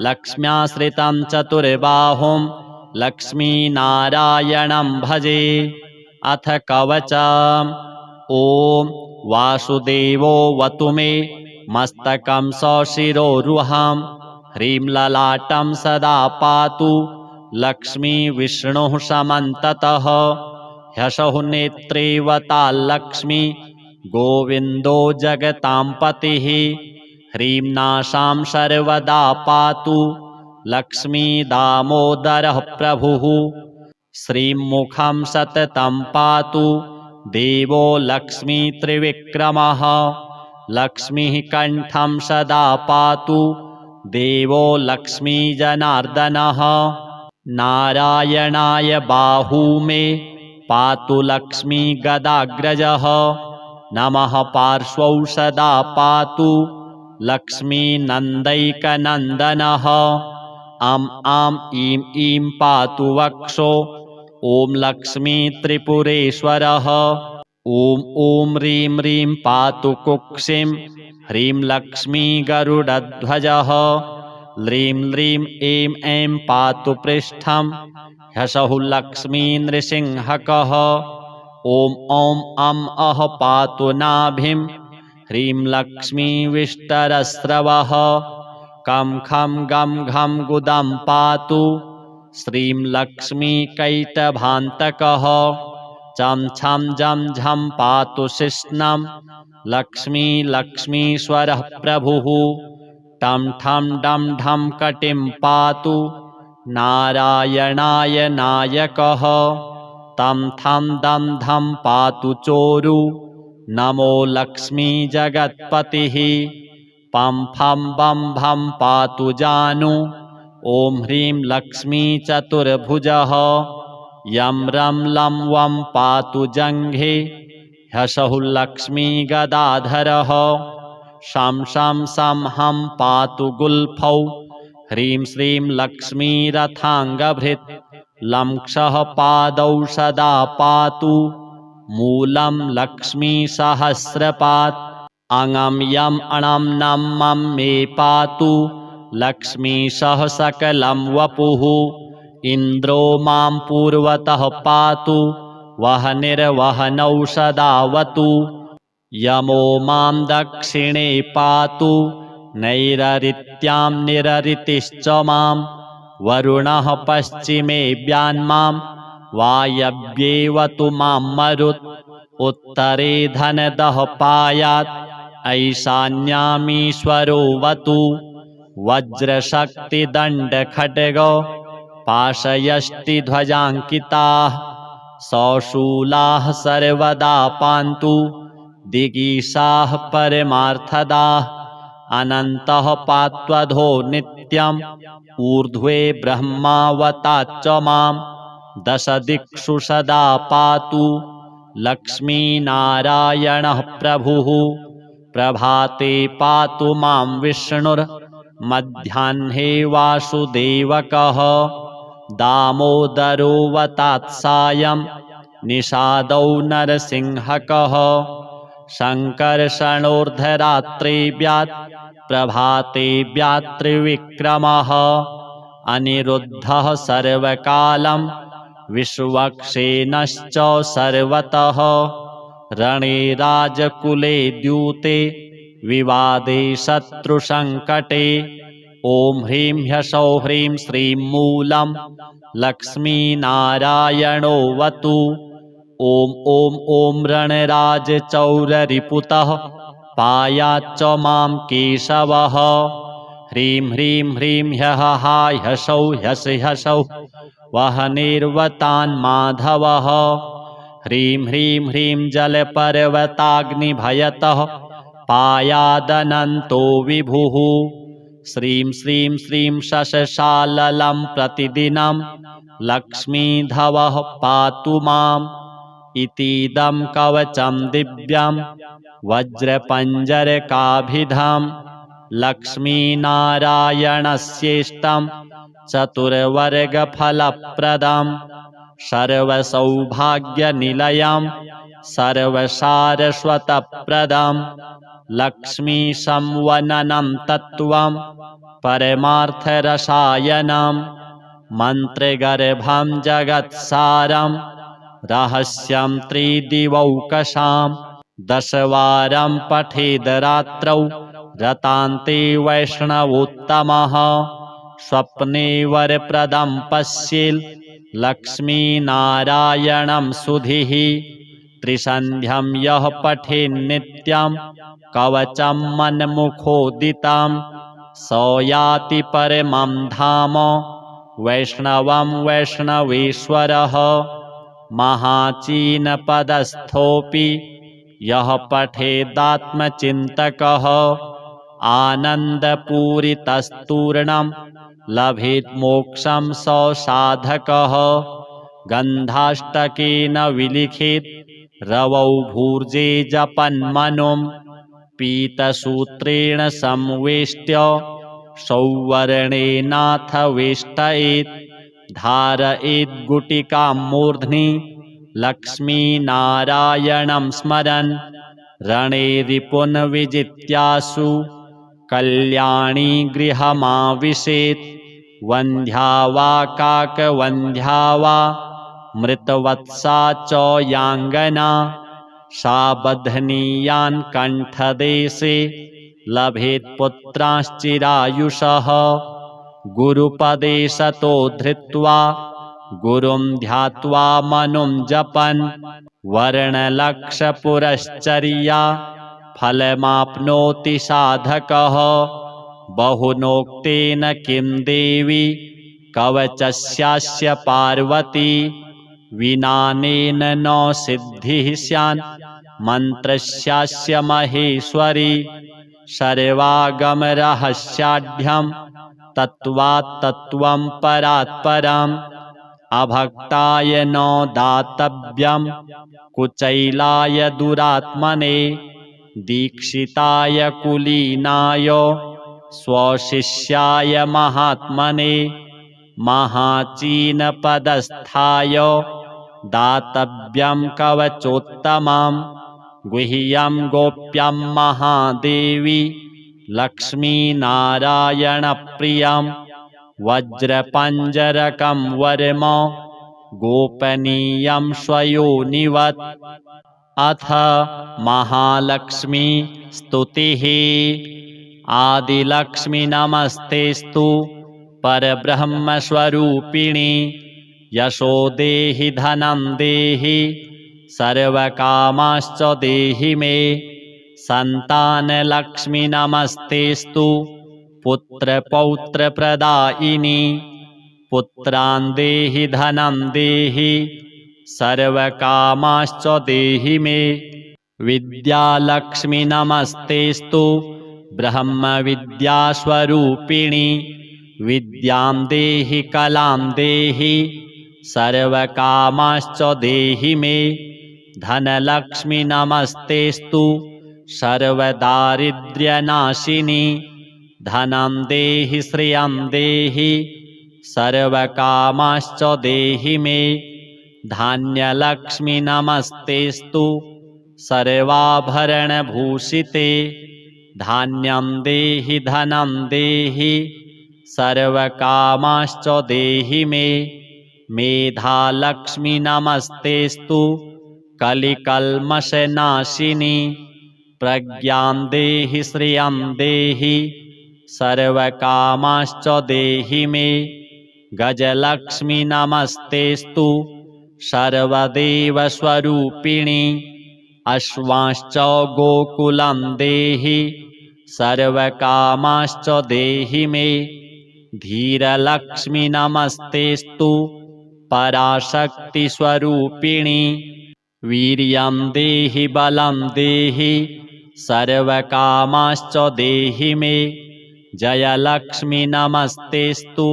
[SPEAKER 1] लक्ष्म्याश्रितं चतुर्बाहुं लक्ष्मीनारायणं भजे। अथ कवचम्। ॐ वासुदेवोऽवतु मे मस्तकं सशिरोरुहं। ह्रीं ललाटं सदा पातु लक्ष्मीविष्णुः समन्ततः। ह्यसौ नेत्रे वताल्लक्ष्मी गोविन्दो जगतां पतिः। ह्रीं नासां सर्वदा पातु लक्ष्मीदामोदरः प्रभुः। श्रीं मुखं सततं पातु देवो लक्ष्मीत्रिविक्रमः। लक्ष्मीः कण्ठं सदा पातु देवो लक्ष्मीजनार्दनः। नारायणाय बाहू मे पातु लक्ष्मीगदाग्रजः। नमः पार्श्वौ सदा पातु लक्ष्मीनन्दैकनन्दनः। अं आं ईं ईं पातु वक्षो ॐ लक्ष्मीत्रिपुरेश्वरः। ॐ ॐ ह्रीं ह्रीं पातु कुक्षिं ह्रीं लक्ष्मीगरुडध्वजः। ह्रीं ह्रीं ऐं ऐं पातु पृष्ठं ह्सौः लक्ष्मीनृसिंहकः। ॐ ॐ अं अः पातु नाभिं ह्रीं लक्ष्मीविष्टरस्रवः। कं खं गं घं गुदं पातु श्रीं लक्ष्मीकैटभान्तकः। चं छं जं झं पातु शिश्नं लक्ष्मीश्वरः प्रभुः। टं ठं डं ढं कटिं पातु नारायणाय नायकः। तं थं दं धं पातु चोरु नमो लक्ष्मीजगत्पतिः। पं फं बं भं पातु जानु ॐ ह्रीं लक्ष्मीचतुर्भुजः। यं रं लं वं पातु जङ्घे ह्सौः लक्ष्मीगदाधरः। शं शं सं हं पातु गुल्फौ ह्रीं श्रीं लक्ष्मीरथाङ्गभृत्। लं क्षः पादौ सदा पातु मूलं लक्ष्मीसहस्रपात्। अङं यं अणं नं मं मे पातु लक्ष्मीशः सकलं वपुः। इन्द्रो मां पूर्वतः पातु वह्निर्वह्नौ सदावतु। यमो मां दक्षिणे पातु नैरृत्यां निरृतिश्च मां। वरुणः पश्चिमे व्यान्मां वायव्येवतु मां मरुत्। उत्तरे धनदः पायात् ऐशान्यामीश्वरोऽवतु। वज्रशक्तिदण्डखड्ग पाशयष्टिध्वजाङ्किताः सौशूलाः सर्वदा पान्तु दिगीषाः परमार्थदाः। अनन्तः पात्वधो नित्यम् ऊर्ध्वे ब्रह्मावताच्च मां। दशदिक्षु सदा पातु लक्ष्मीनारायणः प्रभुः। प्रभाते पातु मां विष्णुर्मध्याह्ने वासुदेवकः। दामोदरोऽवतात् सायं निषादौ नरसिंहकः। शङ्कर्षणोर्धरात्रेऽव्यात् प्रभाते व्यात्रिविक्रमः। अनिरुद्धः सर्वकालं विश्वक्सेनश्च सर्वतः। रणे राजकुले द्यूते विवादे शत्रुसङ्कटे। ॐ ह्रीं ह्सौः ह्रीं श्रीं मूलं लक्ष्मीनारायणोऽवतु। ॐ ॐ ॐ रणराजचौररिपुतः पायाच्च मां केशवः। ह्रीं ह्रीं ह्रीं ह्यः ह्सौः ह्सौः वह्निर्वतान् माधवः। ह्रीं ह्रीं ह्रीं जलपर्वताग्निभयतः पायादनन्तो विभुः। श्रीं श्रीं श्रीं शशशाललं प्रतिदिनं लक्ष्मीधवः पातु माम्। इतीदं कवचं दिव्यं वज्रपञ्जरकाभिधं लक्ष्मीनारायणस्येष्टं चतुर्वर्गफलप्रदां सर्वसौभाग्यनिलयां सर्वसारस्वतप्रदां लक्ष्मीसंवननं तत्त्वं परमार्थरसायनं मन्त्रगर्भं जगत्सारं रहस्यं त्रिदिवौकसां दशवारं पठेद् रात्रौ रतान्ते वैष्णवोत्तमः स्वप्ने वरप्रदं पश्येल् लक्ष्मीनारायणं सुधीः त्रिसन्ध्यं यः पठेन्नित्यं कवचं मन्मुखोदितं स याति परमं धाम वैष्णवं वैष्णवेश्वरः महाचीनपदस्थोऽपि यः पठेदात्मचिन्तकः आनन्दपूरितस्तूर्णं लभेत् मोक्षं स साधकः गन्धाष्टकेन विलिखेत् रवौ भूर्जे जपन्मनुं पीतसूत्रेण संवेष्ट्य सौवर्णेनाथ वेष्टयेत् धारयेत् गुटिकां मूर्ध्नि लक्ष्मीनारायणं स्मरन् रणे रिपुन् विजित्यासु कल्याणी गृहमाविशेत् वन्ध्या वा काकवन्ध्या वा मृतवत्सा च याङ्गना सा बध्नीयान् कण्ठदेशे लभेत् पुत्रांश्चिरायुषः गुरुपदे सतो धृत्वा गुरुं ध्यात्वा मनुं जपन् वर्णलक्षपुरश्चर्या फलमाप्नोति साधकः बहुनोक्तेन किं देवी कवचस्यास्य पार्वती विनानेन न सिद्धिः स्यान् मन्त्रस्यास्य महेश्वरी सर्वागमरहस्याढ्यं तत्त्वात् तत्त्वं परात् परम् अभक्ताय न दातव्यं कुचैलाय दुरात्मने दीक्षिताय कुलीनाय स्वशिष्याय महात्मने महाचीनपदस्थाय दातव्यं कवचोत्तमं गुह्यं गोप्यं महादेवी लक्ष्मीनारायणप्रियं वज्रपञ्जरकं वर्म गोपनीयं स्वयोनिवत् अथ महालक्ष्मी स्तुतिः आदिलक्ष्मी नमस्तेस्तु परब्रह्मस्वरूपिणी यशो देहि धनं देहि सर्वकामाश्च देहि मे सन्तानलक्ष्मी नमस्तेस्तु पुत्रपौत्रप्रदायिनी पुत्रान् देहि धनं देहि सर्वकामाश्च देहि मे विद्यालक्ष्मी नमस्तेस्तु ब्रह्मविद्यास्वरूपिणी विद्यां देहि कलां देहि सर्वकामाश्च देहि मे धनलक्ष्मी नमस्तेस्तु सर्वदारिद्र्यनाशिनी धनं देहि श्रियं देहि सर्वकामाश्च देहि मे धान्यलक्ष्मी नमस्तेस्तु सर्वाभरणभूषिते धान्यं देहि धनं देहि सर्वकामाश्च देहि मे मेधालक्ष्मी नमस्तेस्तु कलिकल्मषनाशिनी प्रज्ञां देहि श्रियं देहि सर्वकामाश्च देहि मे गजलक्ष्मी नमस्तेस्तु सर्वदेवस्वरूपिणी अश्वांश्च गोकुलं देहि सर्वकामाश्च देहि मे धीरलक्ष्मी नमस्तेस्तु पराशक्तिस्वरूपिणी वीर्यं देहि बलं देहि सर्वकामाश्च देहि मे जयलक्ष्मी नमस्तेस्तु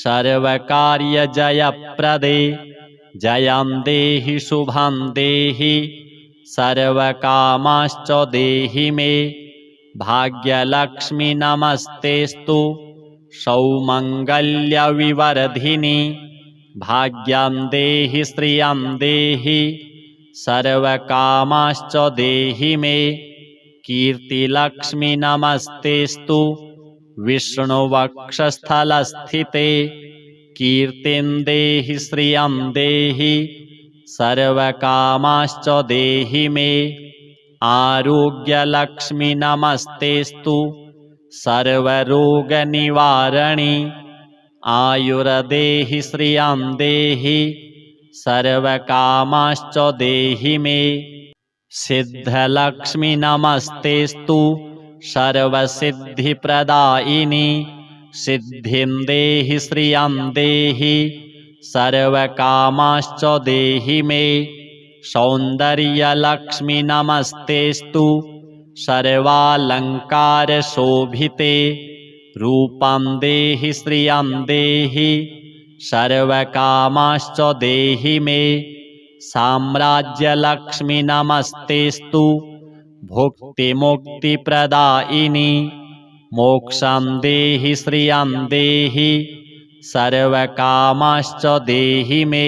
[SPEAKER 1] सर्वकार्यजयप्रदे जयं देहि शुभं देहि सर्वकामाश्च देहि मे भाग्यलक्ष्मी नमस्तेस्तु सौमङ्गल्यविवर्धिनि भाग्यं देहि श्रियं देहि सर्वकामाश्च देहि मे कीर्तिलक्ष्मी नमस्तेस्तु विष्णुवक्षस्थलस्थिते कीर्तिं देहि श्रियं देहि सर्वकामाश्च देहि मे आरोग्यलक्ष्मी नमस्तेस्तु सर्वरोगनिवारणि आयुर्देहि श्रियं देहि सर्वकामाश्च देहि मे सिद्धलक्ष्मी नमस्तेस्तु सर्वसिद्धिप्रदायिनि सिद्धिं देहि श्रियं देहि सर्वकामाश्च देहि मे सौन्दर्यलक्ष्मी नमस्तेस्तु सर्वालङ्कारशोभिते रूपं देहि श्रियं देहि सर्वकामाश्च देहि मे साम्राज्यलक्ष्मी नमस्तेस्तु भुक्तिमुक्तिप्रदायिनि मोक्षं देहि श्रियं देहि सर्वकामाश्च देहि मे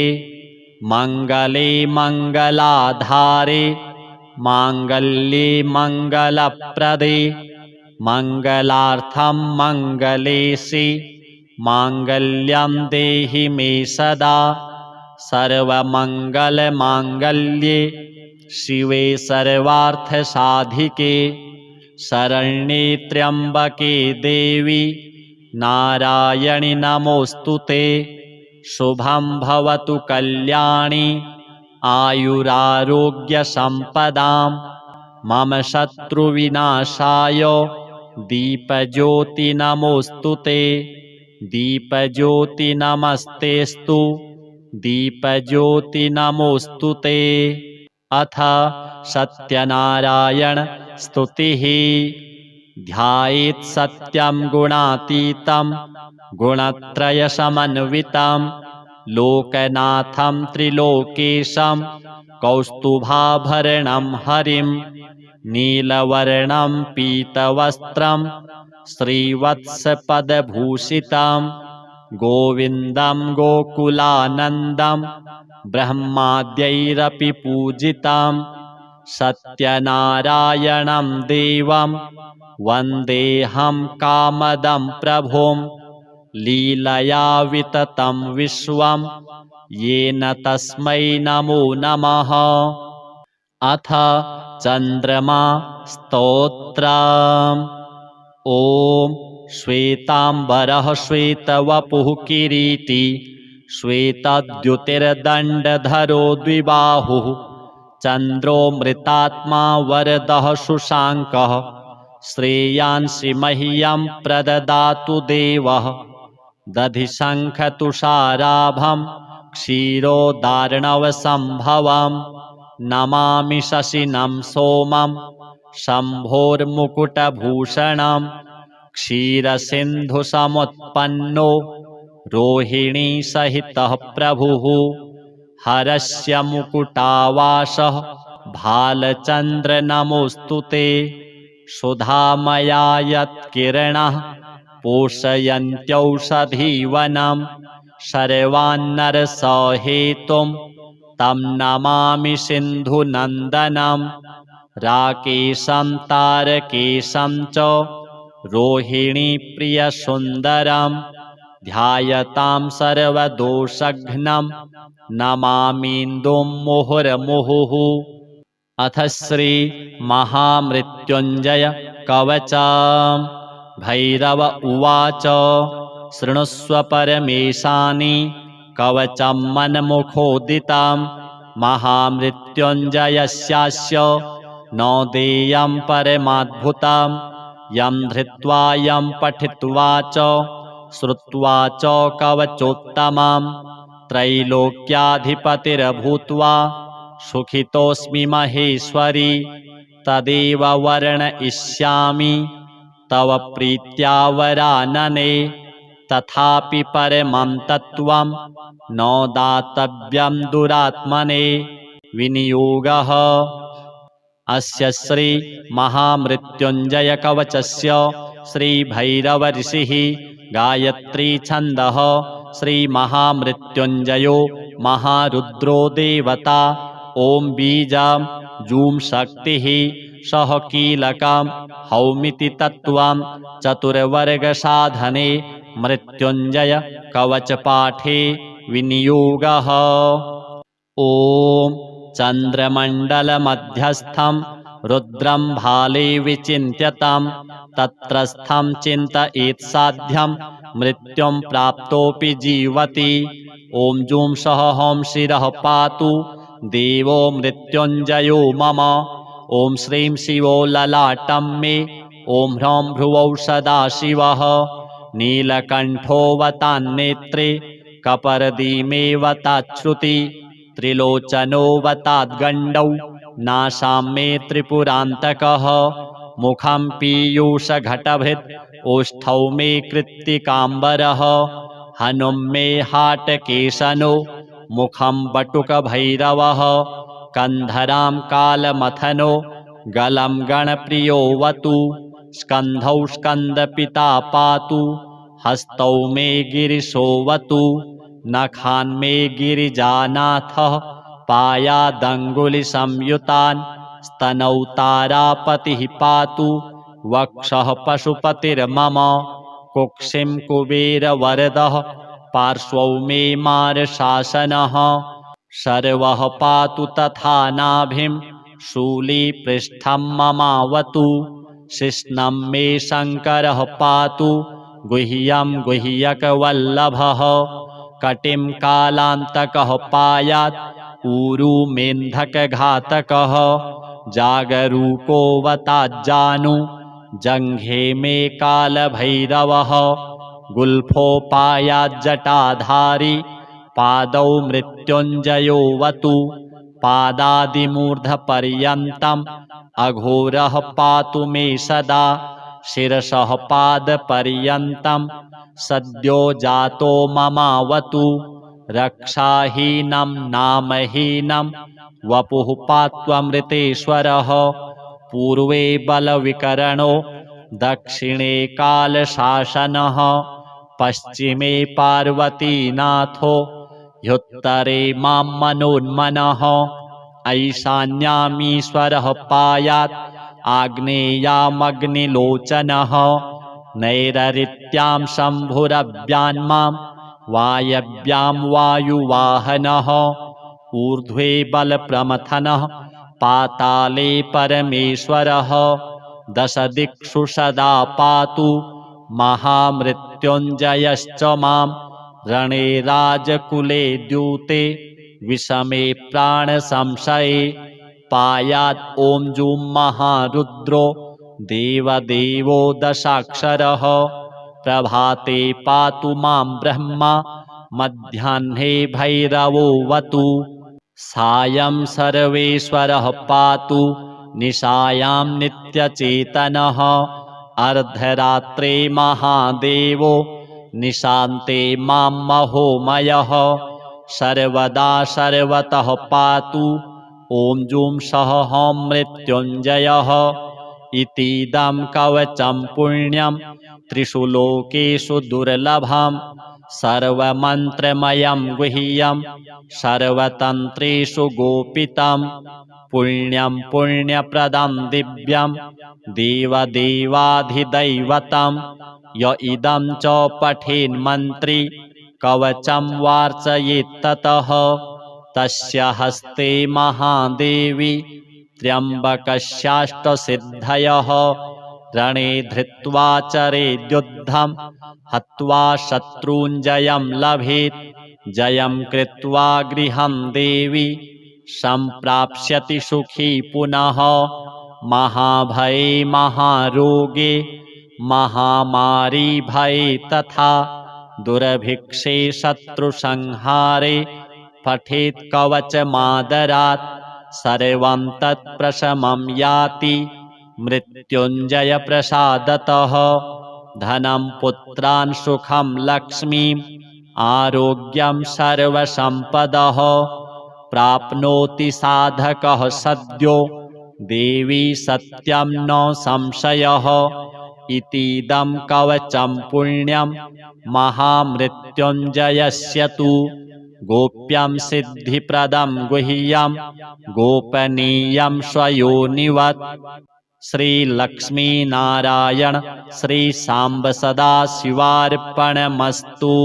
[SPEAKER 1] मङ्गले मङ्गलाधारे माङ्गल्ये मङ्गलप्रदे मङ्गलार्थं मङ्गलेशि माङ्गल्यं देहि मे सदा सर्वमङ्गलमाङ्गल्ये शिवे सर्वार्थसाधिके शरण्ये त्र्यम्बके देवी नारायणि नमोऽस्तुते शुभं भवतु कल्याणी आयुरारोग्यसम्पदां मम शत्रुविनाशाय दीपज्योति नमोऽस्तुते दीपज्योति नमस्तेस्तु दीपज्योति नमोऽस्तुते अथ सत्यनारायण स्तुतिः ध्यायेत् सत्यं गुणातीतं गुणत्रयसमन्वितं लोकनाथं त्रिलोकेशं कौस्तुभाभरणं हरिं नीलवर्णं पीतवस्त्रं श्रीवत्सपदभूषितं गोविन्दं गोकुलानन्दं ब्रह्माद्यैरपि पूजितं सत्यनारायणं देवं वन्देऽहं कामदं प्रभुं लीलया विततं विश्वं येन तस्मै नमो नमः। अथ चन्द्रमा स्तोत्रम्। ॐ श्वेताम्बरः श्वेतवपुः किरीटी श्वेतद्युतिर्दण्डधरो द्विबाहुः चन्द्रो मृतात्मा वरदः शुशाङ्कः श्रेयांसि मह्यं प्रददातु देवः दधिशङ्खतुषाराभं क्षीरोदार्णवसम्भवं नमामि शशिनं सोमं शम्भोर्मुकुटभूषणं क्षीरसिन्धुसमुत्पन्नो रोहिणीसहितः प्रभुः हरस्य मुकुटावासः भालचन्द्र नमोऽस्तुते सुधामया यत्किरणः पोषयन्त्यौषधीवनं सर्वान्नरसहेतुं तं नमामि सिन्धुनन्दनं राकेशं तारकेशं च रोहिणीप्रियसुन्दरं ध्यायतां सर्वदोषघ्नं नमामीन्दुं मुहुर्मुहुः। अथ श्री महामृत्युञ्जय कवचम्। भैरव उवाच शृणुष्व परमेशानि कवचं मन्मुखोदितं महामृत्युञ्जयस्यास्य न देयं परमाद्भुतं यं धृत्वा यं पठित्वा च श्रुत्वा च कवचोत्तमं त्रैलोक्याधिपतिर्भूत्वा सुखितोऽस्मि महेश्वरी तदेव वर्णयिष्यामि तव प्रीत्या वरानने तथापि परमं तत्त्वं न दातव्यं दुरात्मने विनियोगः। अस्य श्री महामृत्युञ्जय कवचस्य श्री भैरव ऋषिः गायत्री छन्दः श्रीमहामृत्युञ्जयो महारुद्रो देवता। ॐ बीजं जूं शक्तिः सह कीलकं हौमिति तत्त्वं चतुर्वर्गसाधने मृत्युञ्जय कवचपाठे विनियोगः। ॐ चन्द्रमण्डलमध्यस्थं रुद्रं भाले विचिन्त्यतं तत्रस्थं चिन्तयेत् साध्यं मृत्युं प्राप्तोऽपि जीवति। ॐ जूं सः हौं शिरः पातु देवो मृत्युञ्जयो मम। ॐ श्रीं शिवो ललाटं मे। ॐ ह्रौं भ्रुवौ सदाशिवः। नीलकण्ठोऽवतान्नेत्रे कपर्दीमेऽवताच्छ्रुति त्रिलोचनोऽवताद्गण्डौ नासां मे त्रिपुरान्तकः। मुखं पीयूषघटभृत् ओष्ठौ मे कृत्तिकाम्बरः। हनुं मे हाटकेशनो मुखं बटुकभैरवः। कन्धरां कालमथनो गलं गणप्रियोऽवतु। स्कन्धौ स्कन्दपिता पातु हस्तौ मे गिरिशोऽवतु। नखान् मे गिरिजानाथः पायादङ्गुलिसंयुतान्। स्तनौ तारापतिः पातु वक्षः पशुपतिर्मम। कुक्षिं कुबेरवरदः पार्श्वौ मे मारशासनः। सर्वः पातु तथा नाभिं शूलीपृष्ठं ममावतु। शिश्नं मे शङ्करः पातु गुह्यं गुह्यकवल्लभः। कटिं कालान्तकः पायात् ऊरू मेन्धकघातकः। जागरूकोऽवताज्जानु जङ्घे मे कालभैरवः। गुल्फो पायाज्जटाधारी पादौ मृत्युञ्जयोऽवतु। पादादिमूर्धपर्यन्तम् अघोरः पातु मे सदा। शिरसः पादपर्यन्तं सद्यो जातो ममावतु। रक्षाहीनं नामहीनं वपुः पात्वमृतेश्वरः। पूर्वे बलविकरणो दक्षिणे कालशासनः। पश्चिमे पार्वतीनाथो ह्युत्तरे मां मनोन्मनः। ऐशान्यामीश्वरः पायात् आग्नेयामग्निलोचनः। नैररित्यां शम्भुरव्यान्मां वायव्यां वायुवाहनः। ऊर्ध्वे बलप्रमथनः पाताले परमेश्वरः। दशदिक्षु सदा पातु महामृत्युञ्जयश्च मां। रणे राजकुले द्यूते विषमे प्राणसंशये पायात् ॐ जूं महारुद्रो देवदेवो दशाक्षरः। प्रभाते पातु मां ब्रह्मा मध्याह्ने भैरवोऽवतु। सायं सर्वेश्वरः पातु निशायां नित्यचेतनः। अर्धरात्रे महादेवो निशान्ते मां महोमयः। सर्वदा सर्वतः पातु ॐ जूं सः हौं मृत्युञ्जयः। इतीदं कवचं पुण्यं त्रिषु लोकेषु दुर्लभं। सर्वमन्त्रमयं गुह्यं सर्वतन्त्रेषु गोपितं। पुण्यं पुण्यप्रदं दिव्यं देवदेवाधिदैवतं। य इदं च पठेन्मन्त्री कवचं वार्चयेत्ततः। तस्य हस्ते महादेवी त्र्यम्बकस्याष्टसिद्धयः। रणे धृत्वा चरेद्युद्धं हत्वा शत्रूञ्जयं लभेत्। जयं कृत्वा गृहं देवी सम्प्राप्स्यति सुखी पुनः। महाभये महारोगे महामारी भये तथा। दुर्भिक्षे शत्रुसंहारे पठेत् कवचमादरात्। सर्वं तत्प्रशमं याति मृत्युञ्जयप्रसादतः। धनं पुत्रान् सुखं लक्ष्मीम् आरोग्यं सर्वसम्पदः। प्राप्नोति साधकः सद्यो देवी सत्यं न संशयः। इतीदं कवचं पुण्यं महामृत्युञ्जयस्य तु गोप्यं सिद्धिप्रदं गुह्यं गोपनीयं स्वयोनिवत्। श्रीलक्ष्मीनारायण श्रीसाम्ब सदाशिवार्पणमस्तु।